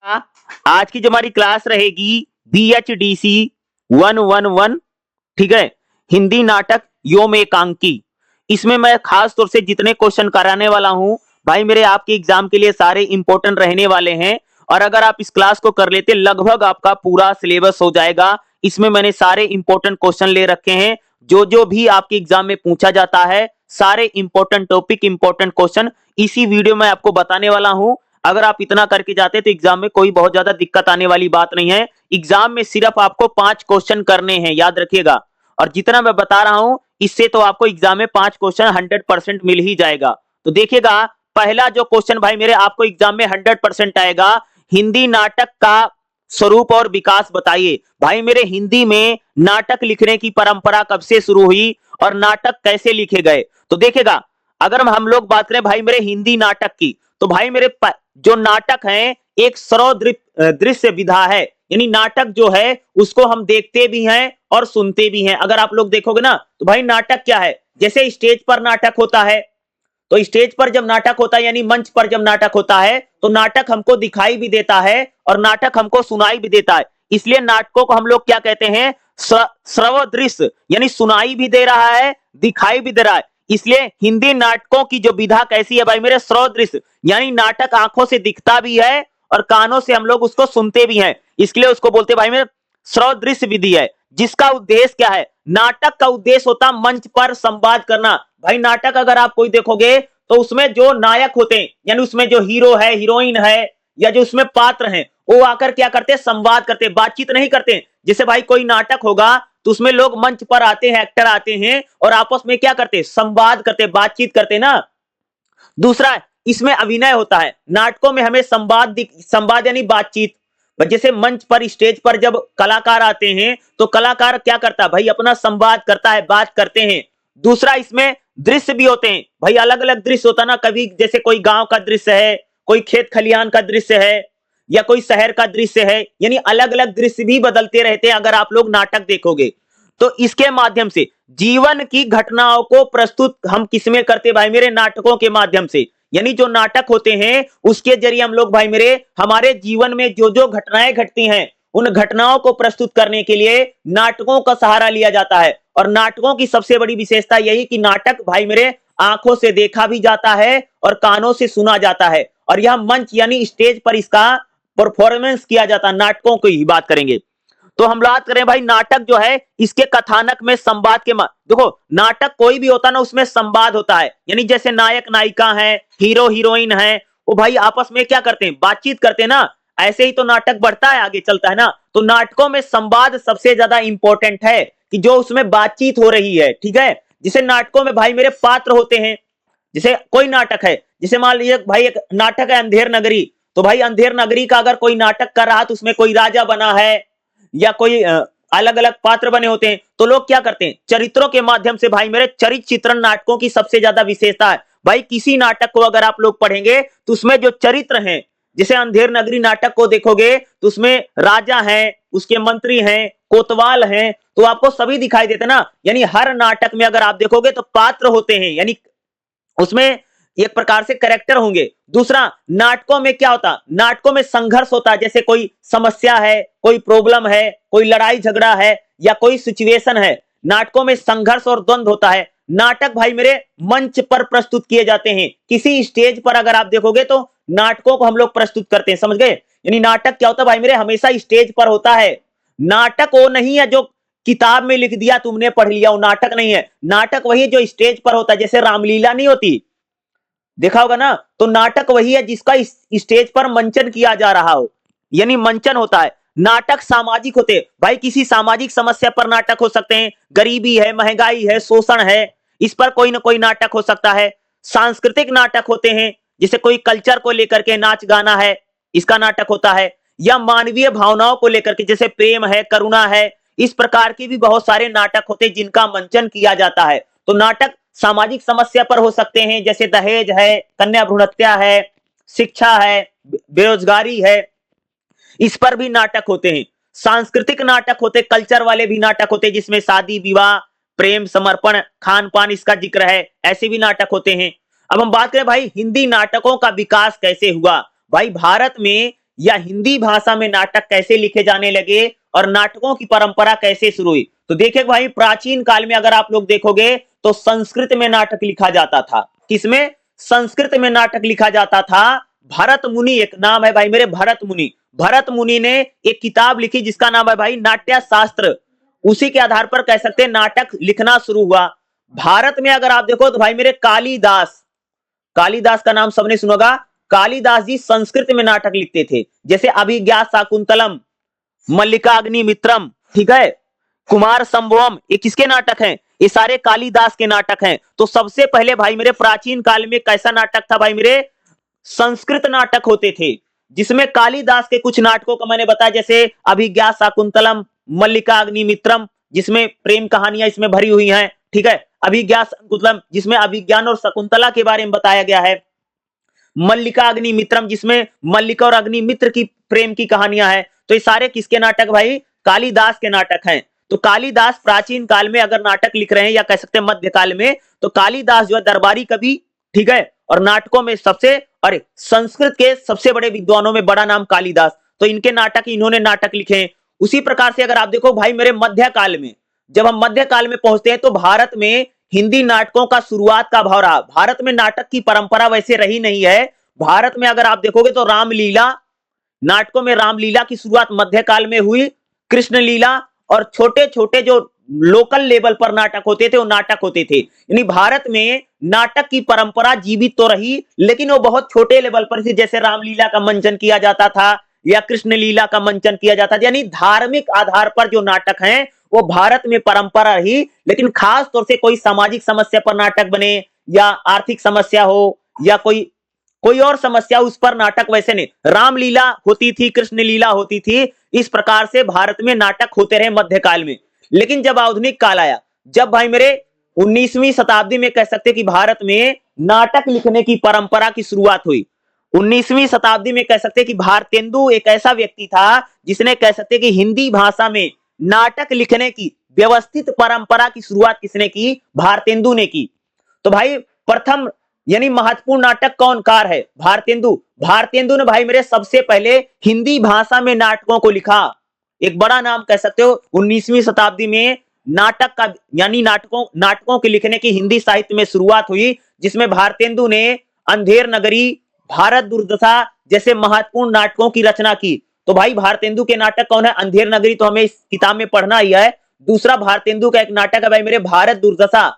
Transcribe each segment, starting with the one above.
आज की जो हमारी क्लास रहेगी BHDC 111, ठीक है, हिंदी नाटक योम एकांकी। इसमें मैं खास तौर से जितने क्वेश्चन कराने वाला हूं भाई मेरे आपके एग्जाम के लिए सारे इंपॉर्टेंट रहने वाले हैं। और अगर आप इस क्लास को कर लेते लगभग आपका पूरा सिलेबस हो जाएगा। इसमें मैंने सारे इंपॉर्टेंट क्वेश्चन ले रखे हैं, जो जो भी आपके एग्जाम में पूछा जाता है, सारे इंपॉर्टेंट टॉपिक इंपॉर्टेंट क्वेश्चन इसी वीडियो में आपको बताने वाला हूं। अगर आप इतना करके जाते तो एग्जाम में कोई बहुत ज्यादा दिक्कत आने वाली बात नहीं है। एग्जाम में सिर्फ आपको 5 क्वेश्चन करने हैं, याद रखिएगा। और जितना मैं बता रहा हूं इससे तो आपको एग्जाम में 5 क्वेश्चन 100% मिल ही जाएगा। तो देखिएगा, पहला जो क्वेश्चन भाई मेरे आपको एग्जाम में 100% आएगा, हिंदी नाटक का स्वरूप और विकास बताइए। भाई मेरे हिंदी में नाटक लिखने की परंपरा कब से शुरू हुई और नाटक कैसे लिखे गए। तो देखिएगा, अगर हम लोग बात करें भाई मेरे हिंदी नाटक की, तो भाई मेरे जो नाटक है एक श्रव्य दृश्य विधा है, यानी नाटक जो है उसको हम देखते भी हैं और सुनते भी हैं। अगर आप लोग देखोगे ना तो भाई नाटक क्या है, जैसे स्टेज पर नाटक होता है, तो स्टेज पर जब नाटक होता है यानी मंच पर जब नाटक होता है तो नाटक हमको दिखाई भी देता है और नाटक हमको सुनाई भी देता है। इसलिए नाटकों को हम लोग क्या कहते हैं, श्रव्य दृश्य, यानी सुनाई भी दे रहा है दिखाई भी दे रहा है। इसलिए हिंदी नाटकों की जो विधा कैसी है भाई मेरे, श्रव्य दृश्य, यानी नाटक आंखों से दिखता भी है और कानों से हम लोग उसको सुनते भी हैं। इसलिए उसको बोलते हैं भाई मेरे श्रव्य दृश्य विधि है, जिसका उद्देश्य क्या है, नाटक का उद्देश्य होता मंच पर संवाद करना। भाई नाटक अगर आप कोई देखोगे तो उसमें जो नायक होते हैं, यानी उसमें जो हीरो है हीरोइन है या जो उसमें पात्र हैं, वो आकर क्या करते हैं, संवाद करते हैं, बातचीत नहीं करते। जैसे भाई कोई नाटक होगा तो उसमें लोग मंच पर आते हैं, एक्टर आते हैं और आपस में क्या करते हैं, संवाद करते, बातचीत करते ना। दूसरा, इसमें अभिनय होता है। नाटकों में हमें संवाद यानी बातचीत, जैसे मंच पर स्टेज पर जब कलाकार आते हैं तो कलाकार क्या करता है भाई, अपना संवाद करता है, बात करते हैं। दूसरा, इसमें दृश्य भी होते हैं भाई, अलग अलग दृश्य होता ना, कभी जैसे कोई गांव का दृश्य है, कोई खेत खलिहान का दृश्य है या कोई शहर का दृश्य है, यानी अलग अलग दृश्य भी बदलते रहते हैं अगर आप लोग नाटक देखोगे। तो इसके माध्यम से जीवन की घटनाओं को प्रस्तुत हम किसमें करते भाई मेरे, नाटकों के माध्यम से। यानी जो नाटक होते हैं उसके जरिए हम लोग भाई मेरे हमारे जीवन में जो जो घटनाएं घटती हैं उन घटनाओं को प्रस्तुत करने के लिए नाटकों का सहारा लिया जाता है। और नाटकों की सबसे बड़ी विशेषता यही कि नाटक भाई मेरे आंखों से देखा भी जाता है और कानों से सुना जाता है, और यह मंच यानी स्टेज पर इसका परफॉर्मेंस किया जाता है। नाटकों की ही बात करेंगे तो हम बात करें भाई, नाटक जो है इसके कथानक में संवाद के देखो, नाटक कोई भी होता ना उसमें संवाद होता है, यानी जैसे नायक नायिका है, हीरो हीरोइन है, वो भाई आपस में क्या करते हैं, बातचीत करते हैं ना। ऐसे ही तो नाटक बढ़ता है, आगे चलता है ना। तो नाटकों में संवाद सबसे ज्यादा इंपॉर्टेंट है कि जो उसमें बातचीत हो रही है, ठीक है। जिसे नाटकों में भाई मेरे पात्र होते हैं, जैसे कोई नाटक है, जैसे मान लीजिए भाई एक नाटक है अंधेर नगरी, तो भाई अंधेर नगरी का अगर कोई नाटक कर रहा तो उसमें कोई राजा बना है या कोई अलग अलग पात्र बने होते हैं, तो लोग क्या करते हैं, चरित्रों के माध्यम से भाई मेरे चरित्र चित्रण नाटकों की सबसे ज्यादा विशेषता है। भाई किसी नाटक को अगर आप लोग पढ़ेंगे तो उसमें जो चरित्र हैं, जैसे अंधेर नगरी नाटक को देखोगे तो उसमें राजा हैं, उसके मंत्री हैं, कोतवाल हैं, तो आपको सभी दिखाई देते ना। यानी हर नाटक में अगर आप देखोगे तो पात्र होते हैं, यानी उसमें एक प्रकार से कैरेक्टर होंगे। दूसरा, नाटकों में क्या होता, नाटकों में संघर्ष होता है, जैसे कोई समस्या है, कोई प्रॉब्लम है, कोई लड़ाई झगड़ा है या कोई सिचुएशन है, नाटकों में संघर्ष और द्वंद्व होता है। नाटक भाई मेरे मंच पर प्रस्तुत किए जाते हैं, किसी स्टेज पर अगर आप देखोगे तो नाटकों को हम लोग प्रस्तुत करते हैं, समझ गए। यानी नाटक क्या होता है भाई मेरे, हमेशा स्टेज पर होता है। नाटक वो नहीं है जो किताब में लिख दिया तुमने पढ़ लिया, वो नाटक नहीं है। नाटक वही है जो स्टेज पर होता है, जैसे रामलीला नहीं होती, देखा होगा ना, तो नाटक वही है जिसका स्टेज पर मंचन किया जा रहा हो, यानी मंचन होता है। नाटक सामाजिक होते हैं भाई, किसी सामाजिक समस्या पर नाटक हो सकते हैं, गरीबी है, महंगाई है, शोषण है, इस पर कोई ना कोई नाटक हो सकता है। सांस्कृतिक नाटक होते हैं, जैसे कोई कल्चर को लेकर के नाच गाना है, इसका नाटक होता है। या मानवीय भावनाओं को लेकर के, जैसे प्रेम है, करुणा है, इस प्रकार की भी बहुत सारे नाटक होते हैं जिनका मंचन किया जाता है। तो नाटक सामाजिक समस्या पर हो सकते हैं, जैसे दहेज है, कन्या भ्रूण हत्या है, शिक्षा है, बेरोजगारी है, इस पर भी नाटक होते हैं। सांस्कृतिक नाटक होते, कल्चर वाले भी नाटक होते जिसमें शादी विवाह, प्रेम, समर्पण, खान पान इसका जिक्र है, ऐसे भी नाटक होते हैं। अब हम बात करें भाई हिंदी नाटकों का विकास कैसे हुआ। भाई भारत में या हिंदी भाषा में नाटक कैसे लिखे जाने लगे और नाटकों की परंपरा कैसे शुरू हुई। तो देखिए भाई, प्राचीन काल में अगर आप लोग देखोगे तो संस्कृत में नाटक लिखा जाता था। किसमें? संस्कृत में नाटक लिखा जाता था। भरत मुनि एक नाम है भाई मेरे, भरत मुनि। भरत मुनि ने एक किताब लिखी जिसका नाम है भाई नाट्य शास्त्र। उसी के आधार पर कह सकते हैं नाटक लिखना शुरू हुआ। भारत में अगर आप देखो तो भाई मेरे कालिदास, कालिदास का नाम सबने सुना होगा। कालिदास जी संस्कृत में नाटक लिखते थे, जैसे अभिज्ञा शाकुंतलम, मल्लिकाग्निमित्रम, ठीक है, कुमार संभवम, ये किसके नाटक हैं? ये सारे कालिदास के नाटक हैं। तो सबसे पहले भाई मेरे प्राचीन काल में कैसा नाटक था भाई मेरे? संस्कृत नाटक होते थे, जिसमें कालिदास के कुछ नाटकों को मैंने बताया, जैसे अभिज्ञा शाकुंतलम, मल्लिका अग्निमित्रम, जिसमें प्रेम कहानियां इसमें भरी हुई हैं, ठीक है। अभिज्ञा शाकुंतलम जिसमें अभिज्ञान और शकुंतला के बारे में बताया गया है। मल्लिका अग्निमित्रम जिसमें मल्लिका और अग्निमित्र की प्रेम की कहानियां हैं। तो ये सारे किसके नाटक भाई? कालिदास के नाटक हैं। तो कालिदास प्राचीन काल में अगर नाटक लिख रहे हैं, या कह सकते हैं मध्यकाल में, तो कालिदास जो है दरबारी कवि, ठीक है, और नाटकों में सबसे, अरे संस्कृत के सबसे बड़े विद्वानों में बड़ा नाम कालिदास। तो इनके नाटक, इन्होंने नाटक लिखे हैं। उसी प्रकार से अगर आप देखो भाई मेरे मध्यकाल में, जब हम मध्यकाल में पहुंचते हैं तो भारत में हिंदी नाटकों का शुरुआत का भाव रहा। भारत में नाटक की परंपरा वैसे रही नहीं है। भारत में अगर आप देखोगे तो रामलीला, नाटकों में रामलीला की शुरुआत मध्यकाल में हुई। कृष्ण लीला और छोटे छोटे जो लोकल लेवल पर नाटक होते थे वो नाटक होते थे। यानी भारत में नाटक की परंपरा जीवित तो रही, लेकिन वो बहुत छोटे लेवल पर थी। जैसे रामलीला का मंचन किया जाता था या कृष्ण लीला का मंचन किया जाता था। यानी धार्मिक आधार पर जो नाटक हैं वो भारत में परंपरा रही, लेकिन खास तौर से कोई सामाजिक समस्या पर नाटक बने, या आर्थिक समस्या हो, या कोई और समस्या, उस पर नाटक वैसे नहीं। रामलीला होती थी, कृष्ण लीला होती थी। इस प्रकार से भारत में नाटक होते रहे मध्यकाल में। लेकिन जब आधुनिक काल आया, जब भाई मेरे 19वीं शताब्दी में कह सकते कि भारत में नाटक लिखने की परंपरा की शुरुआत हुई। 19वीं शताब्दी में कह सकते कि भारतेंदु एक ऐसा व्यक्ति था जिसने कह सकते कि हिंदी भाषा में नाटक लिखने की व्यवस्थित परंपरा की शुरुआत किसने की? भारतेंदु ने की। तो भाई प्रथम यानी महत्वपूर्ण नाटक कौन कार है? भारतेंदु। भारतेंदु ने भाई मेरे सबसे पहले हिंदी भाषा में नाटकों को लिखा। एक बड़ा नाम कह सकते हो। 19वीं शताब्दी में नाटक का, यानी नाटकों के लिखने की हिंदी साहित्य में शुरुआत हुई, जिसमें भारतेंदु ने अंधेर नगरी, भारत दुर्दशा जैसे महत्वपूर्ण नाटकों की रचना की। तो भाई भारतेंदु के नाटक कौन है? अंधेर नगरी तो हमें इस किताब में पढ़ना ही है। दूसरा भारतेंदु का एक नाटक है भाई मेरे भारत दुर्दशा,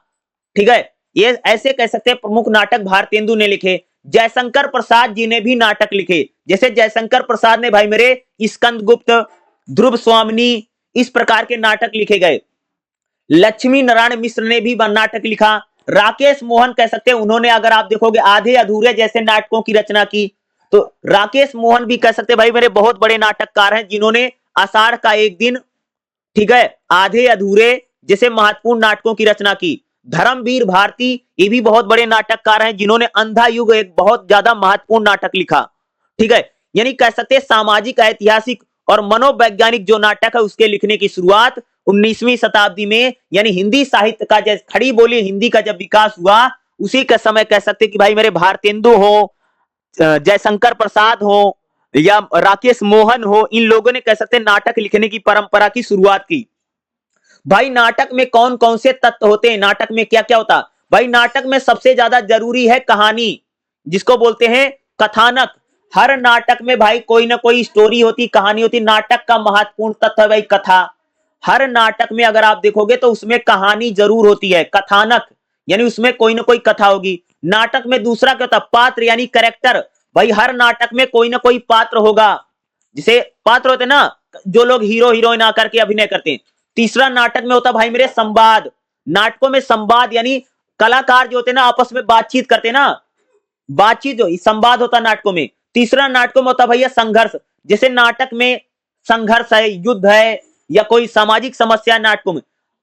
ठीक है। ये ऐसे कह सकते हैं प्रमुख नाटक भारतेंदु ने लिखे। जयशंकर प्रसाद जी ने भी नाटक लिखे, जैसे जयशंकर प्रसाद ने भाई मेरे स्कंदगुप्त, ध्रुव स्वामिनी, इस प्रकार के नाटक लिखे गए। लक्ष्मी नारायण मिश्र ने भी नाटक लिखा। राकेश मोहन कह सकते हैं, उन्होंने अगर आप देखोगे आधे अधूरे जैसे नाटकों की रचना की। तो राकेश मोहन भी कह सकते भाई मेरे बहुत बड़े नाटककार हैं, जिन्होंने आषाढ़ का एक दिन, ठीक है, आधे अधूरे जैसे महत्वपूर्ण नाटकों की रचना की। धर्मवीर भारती, ये भी बहुत बड़े नाटककार हैं, जिन्होंने अंधा युग एक बहुत ज्यादा महत्वपूर्ण नाटक लिखा, ठीक है। यानी कह सकते हैं सामाजिक, ऐतिहासिक और मनोवैज्ञानिक जो नाटक है उसके लिखने की शुरुआत 19वीं शताब्दी में, यानी हिंदी साहित्य का जैसे खड़ी बोली हिंदी का जब विकास हुआ, उसी का समय कह सकते कि भाई मेरे भारतेंदु हो, जयशंकर प्रसाद हो, या राकेश मोहन हो, इन लोगों ने कह सकते नाटक लिखने की परंपरा की शुरुआत की। भाई नाटक में कौन कौन से तत्व होते हैं? नाटक में क्या क्या होता? भाई नाटक में सबसे ज्यादा जरूरी है कहानी, जिसको बोलते हैं कथानक। हर नाटक में भाई कोई ना कोई स्टोरी होती, कहानी होती। नाटक का महत्वपूर्ण तत्व है भाई कथा। हर नाटक में अगर आप देखोगे तो उसमें कहानी जरूर होती है, कथानक, यानी उसमें कोई ना कोई कथा होगी। नाटक में दूसरा क्या होता? पात्र यानी कैरेक्टर। भाई हर नाटक में कोई ना कोई पात्र होगा, जिसे पात्र होते ना, जो लोग हीरो हीरोइन आकर के अभिनय करते हैं। तीसरा नाटक में होता भाई मेरे संवाद। नाटकों में संवाद यानी कलाकार जो होते हैं ना आपस में बातचीत करते हैं ना, बातचीत जो संवाद होता नाटकों में। तीसरा नाटकों में होता भैया संघर्ष, जैसे नाटक में संघर्ष है, युद्ध है, या कोई सामाजिक समस्या नाटकों में।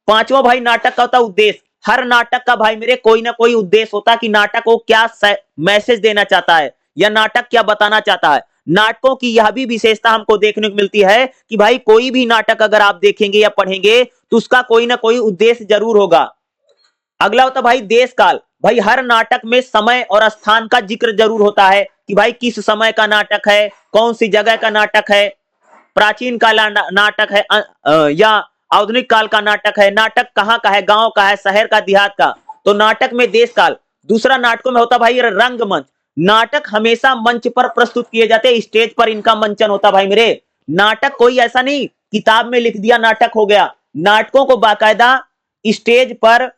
पांचवा भाई नाटक का होता उद्देश्य। हर नाटक का भाई मेरे कोई ना कोई उद्देश्य होता कि नाटक को क्या मैसेज देना चाहता है, या नाटक क्या बताना चाहता है। नाटकों की यह भी विशेषता हमको देखने को मिलती है कि भाई कोई भी नाटक अगर आप देखेंगे या पढ़ेंगे तो उसका कोई ना कोई उद्देश्य जरूर होगा। अगला होता भाई देश काल। भाई हर नाटक में समय और स्थान का जिक्र जरूर होता है, कि भाई किस समय का नाटक है, कौन सी जगह का नाटक है, प्राचीन काल नाटक है या आधुनिक काल का नाटक है, नाटक कहाँ का है, गांव का है, शहर का, देहात का। तो नाटक में देश काल। दूसरा नाटकों में होता भाई रंगमंच। नाटक हमेशा मंच पर प्रस्तुत किए जाते हैं, स्टेज पर इनका मंचन होता भाई मेरे। नाटक कोई ऐसा नहीं किताब में लिख दिया नाटक हो गया। नाटकों को बाकायदा स्टेज पर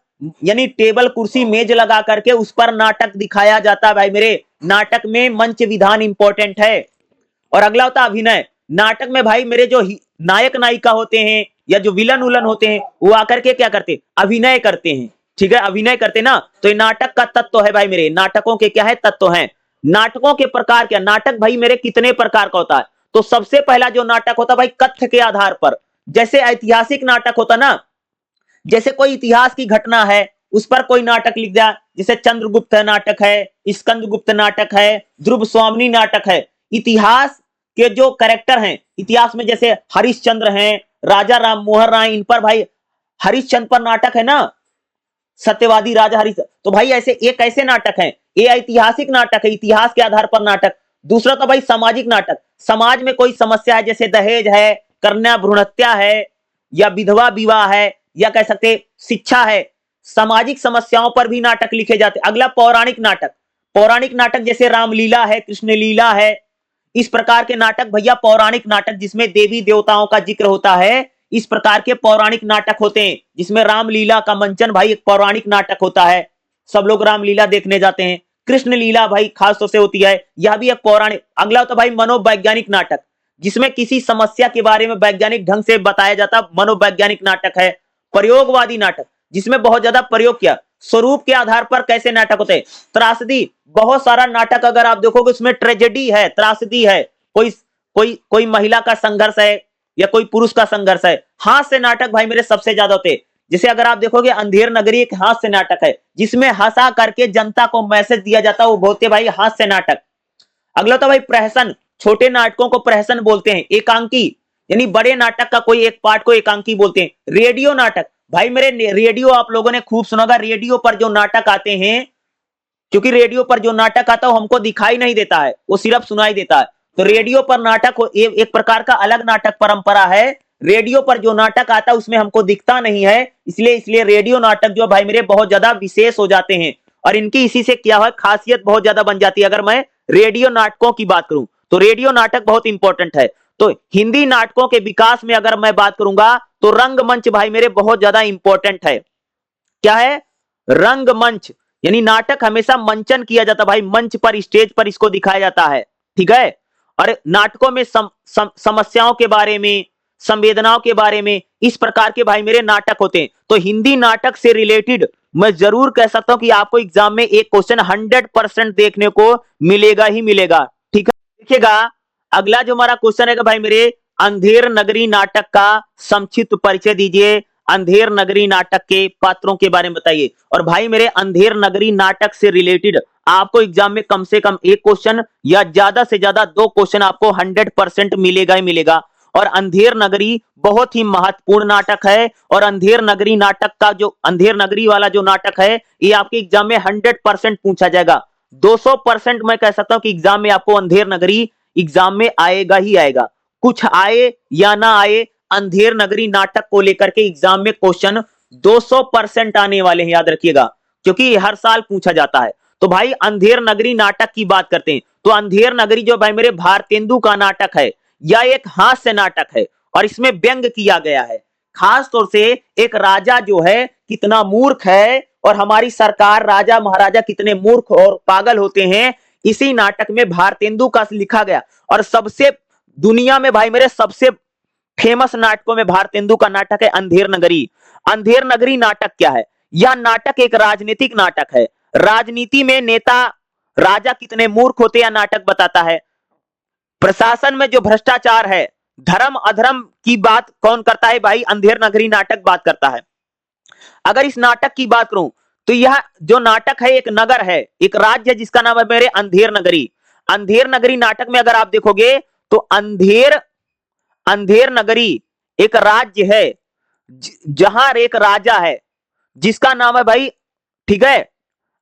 यानी टेबल कुर्सी मेज लगा करके उस पर नाटक दिखाया जाता है भाई मेरे। नाटक में मंच विधान इंपॉर्टेंट है। और अगला होता अभिनय। नाटक में भाई मेरे जो नायक नायिका होते हैं या जो विलन उलन होते हैं वो आकर के क्या करते, अभिनय करते हैं। ठीक है, अभिनय करते ना। तो ये नाटक का तत्व है भाई मेरे। नाटकों के क्या है, तत्व है। नाटकों के प्रकार क्या, नाटक भाई मेरे कितने प्रकार का होता है। तो सबसे पहला जो नाटक होता है भाई कथ्य के आधार पर। जैसे ऐतिहासिक नाटक होता ना, जैसे कोई इतिहास की घटना है उस पर कोई नाटक लिख दिया, जैसे चंद्रगुप्त नाटक है, स्कंदगुप्त नाटक है, ध्रुव स्वामिनी नाटक है। इतिहास के जो कैरेक्टर हैं इतिहास में, जैसे हरिश्चंद्र हैं, राजा राम मोहन राय, इन पर भाई हरिश्चंद्र पर नाटक है ना, सत्यवादी राजा हरिश्चंद्र। तो भाई ऐसे एक ऐसे नाटक हैं, ये ऐतिहासिक नाटक है, इतिहास के आधार पर नाटक। दूसरा तो भाई सामाजिक नाटक। समाज में कोई समस्या है, जैसे दहेज है, कन्या भ्रूण हत्या है, या विधवा विवाह है, या कह सकते शिक्षा है, सामाजिक समस्याओं पर भी नाटक लिखे जाते। अगला पौराणिक नाटक। पौराणिक नाटक जैसे रामलीला है, कृष्ण लीला है, इस प्रकार के नाटक भैया पौराणिक नाटक, जिसमें देवी देवताओं का जिक्र होता है, इस प्रकार के पौराणिक नाटक होते हैं। जिसमें रामलीला का मंचन भाई एक पौराणिक नाटक होता है, सब लोग रामलीला देखने जाते हैं। कृष्ण लीला भाई खास तौर से होती है, यह भी एक पौराणिक। अगला होता भाई मनोवैज्ञानिक नाटक, जिसमें किसी समस्या के बारे में वैज्ञानिक ढंग से बताया जाता, मनोवैज्ञानिक नाटक है। प्रयोगवादी नाटक, जिसमें बहुत ज्यादा प्रयोग किया। स्वरूप के आधार पर कैसे नाटक होते हैं, त्रासदी। बहुत सारा नाटक अगर आप देखोगे उसमें ट्रेजेडी है, त्रासदी है, कोई कोई कोई महिला का संघर्ष है या कोई पुरुष का संघर्ष है। हास्य नाटक भाई मेरे सबसे ज्यादा होते हैं। जैसे अगर आप देखोगे अंधेर नगरी एक हास्य नाटक है, जिसमें हंसा करके जनता को मैसेज दिया जाता है, वो बोलते भाई हास्य नाटक। अगला तो भाई प्रहसन। छोटे नाटकों को प्रहसन बोलते हैं। एकांकी यानी बड़े नाटक का कोई एक पार्ट को एकांकी बोलते हैं। रेडियो नाटक भाई मेरे, रेडियो आप लोगों ने खूब सुना होगा। रेडियो पर जो नाटक आते हैं, क्योंकि रेडियो पर जो नाटक आता है वो हमको दिखाई नहीं देता है, वो सिर्फ सुनाई देता है। तो रेडियो पर नाटक एक प्रकार का अलग नाटक परंपरा है। रेडियो पर जो नाटक आता है उसमें हमको दिखता नहीं है, इसलिए रेडियो नाटक जो भाई मेरे बहुत ज्यादा विशेष हो जाते हैं। और इनकी इसी से क्या है, खासियत बहुत ज्यादा बन जाती है। अगर मैं रेडियो नाटकों की बात करूं तो रेडियो नाटक बहुत इंपॉर्टेंट है। तो हिंदी नाटकों के विकास में अगर मैं बात करूंगा तो रंगमंच भाई मेरे बहुत ज्यादा इंपॉर्टेंट है। क्या है, रंगमंच। यानी नाटक हमेशा मंचन किया जाता भाई, मंच पर, स्टेज पर इसको दिखाया जाता है। ठीक है। और नाटकों में समस्याओं के बारे में, संवेदनाओं के बारे में, इस प्रकार के भाई मेरे नाटक होते हैं। तो हिंदी नाटक से रिलेटेड मैं जरूर कह सकता हूं कि आपको एग्जाम में एक क्वेश्चन 100% देखने को मिलेगा ही मिलेगा। ठीक है, देखिएगा अगला जो हमारा क्वेश्चन है भाई मेरे, अंधेर नगरी नाटक का संक्षिप्त परिचय दीजिए। अंधेर नगरी नाटक के पात्रों के बारे में बताइए। और भाई मेरे अंधेर नगरी नाटक से रिलेटेड आपको एग्जाम में कम से कम एक क्वेश्चन या ज्यादा से ज्यादा 2 क्वेश्चन आपको 100% मिलेगा ही मिलेगा। और अंधेर नगरी बहुत ही महत्वपूर्ण नाटक है। और अंधेर नगरी नाटक का जो अंधेर नगरी वाला जो नाटक है, ये आपके एग्जाम में 100% पूछा जाएगा। 200% मैं कह सकता हूं कि एग्जाम में आपको अंधेर नगरी एग्जाम में आएगा ही आएगा। कुछ आए या ना आए, अंधेर नगरी नाटक को लेकर के एग्जाम में क्वेश्चन 200% आने वाले हैं, याद रखिएगा, क्योंकि हर साल पूछा जाता है। तो भाई अंधेर नगरी नाटक की बात करते हैं तो अंधेर नगरी जो भाई मेरे भारतेंदु का नाटक है, यह एक हास्य नाटक है और इसमें व्यंग किया गया है। खास तौर से एक राजा जो है कितना मूर्ख है और हमारी सरकार, राजा महाराजा कितने मूर्ख और पागल होते हैं, इसी नाटक में भारतेंदु का लिखा गया। और सबसे दुनिया में भाई मेरे सबसे फेमस नाटकों में भारतेंदु का नाटक है अंधेर नगरी। अंधेर नगरी नाटक क्या है, यह नाटक एक राजनीतिक नाटक है। राजनीति में नेता, राजा कितने मूर्ख होते हैं नाटक बताता है। प्रशासन में जो भ्रष्टाचार है, धर्म अधर्म की बात कौन करता है भाई, अंधेर नगरी नाटक बात करता है। अगर इस नाटक की बात करूं तो यह जो नाटक है एक नगर है, एक राज्य है जिसका नाम है मेरे अंधेर नगरी। अंधेर नगरी नाटक में अगर आप देखोगे तो अंधेर नगरी एक राज्य है जहां एक राजा है जिसका नाम है भाई, ठीक है,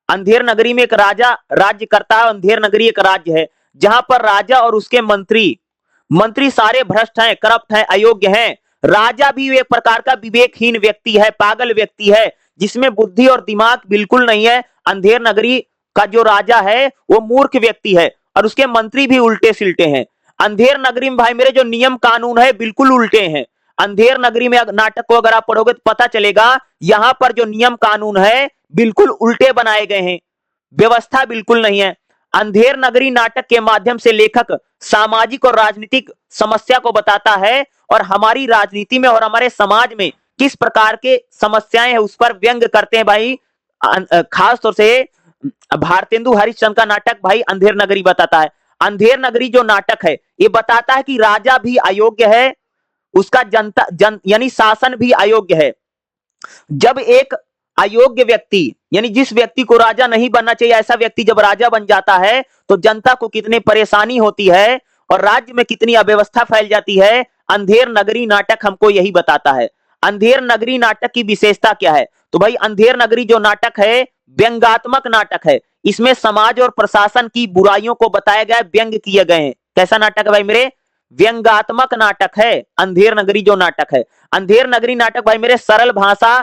अंधेर नगरी में एक राजा राज्य करता है। अंधेर नगरी एक राज्य है जहां पर राजा और उसके मंत्री सारे भ्रष्ट हैं, करप्ट हैं, अयोग्य हैं। राजा भी एक प्रकार का विवेकहीन व्यक्ति है, पागल व्यक्ति है, जिसमें बुद्धि और दिमाग बिल्कुल नहीं है। अंधेर नगरी का जो राजा है वो मूर्ख व्यक्ति है और उसके मंत्री भी उल्टे सिल्टे हैं। अंधेर नगरी में भाई मेरे जो नियम कानून है बिल्कुल उल्टे हैं। अंधेर नगरी में नाटक को अगर आप पढ़ोगे तो पता चलेगा यहां पर जो नियम कानून है बिल्कुल उल्टे बनाए गए हैं, व्यवस्था बिल्कुल नहीं है। अंधेर नगरी नाटक के माध्यम से लेखक सामाजिक और राजनीतिक समस्या को बताता है और हमारी राजनीति में और हमारे समाज में किस प्रकार के समस्याएं हैं उस पर व्यंग करते हैं भाई। खास तौर से भारतेंदु हरिश्चंद्र का नाटक भाई अंधेर नगरी बताता है। अंधेर नगरी जो नाटक है ये बताता है कि राजा भी अयोग्य है, उसका यानी शासन भी अयोग्य है। जब एक अयोग्य व्यक्ति यानी जिस व्यक्ति को राजा नहीं बनना चाहिए ऐसा व्यक्ति जब राजा बन जाता है तो जनता को कितनी परेशानी होती है और राज्य में कितनी अव्यवस्था फैल जाती है। अंधेर नगरी नाटक हमको यही बताता है। अंधेर नगरी नाटक की विशेषता क्या है? तो भाई अंधेर नगरी जो नाटक है व्यंग्यात्मक नाटक है। इसमें समाज और प्रशासन की बुराइयों को बताया गया है, व्यंग किए गए हैं। कैसा नाटक है भाई मेरे? व्यंग्यात्मक नाटक है अंधेर नगरी जो नाटक है। अंधेर नगरी नाटक भाई मेरे सरल भाषा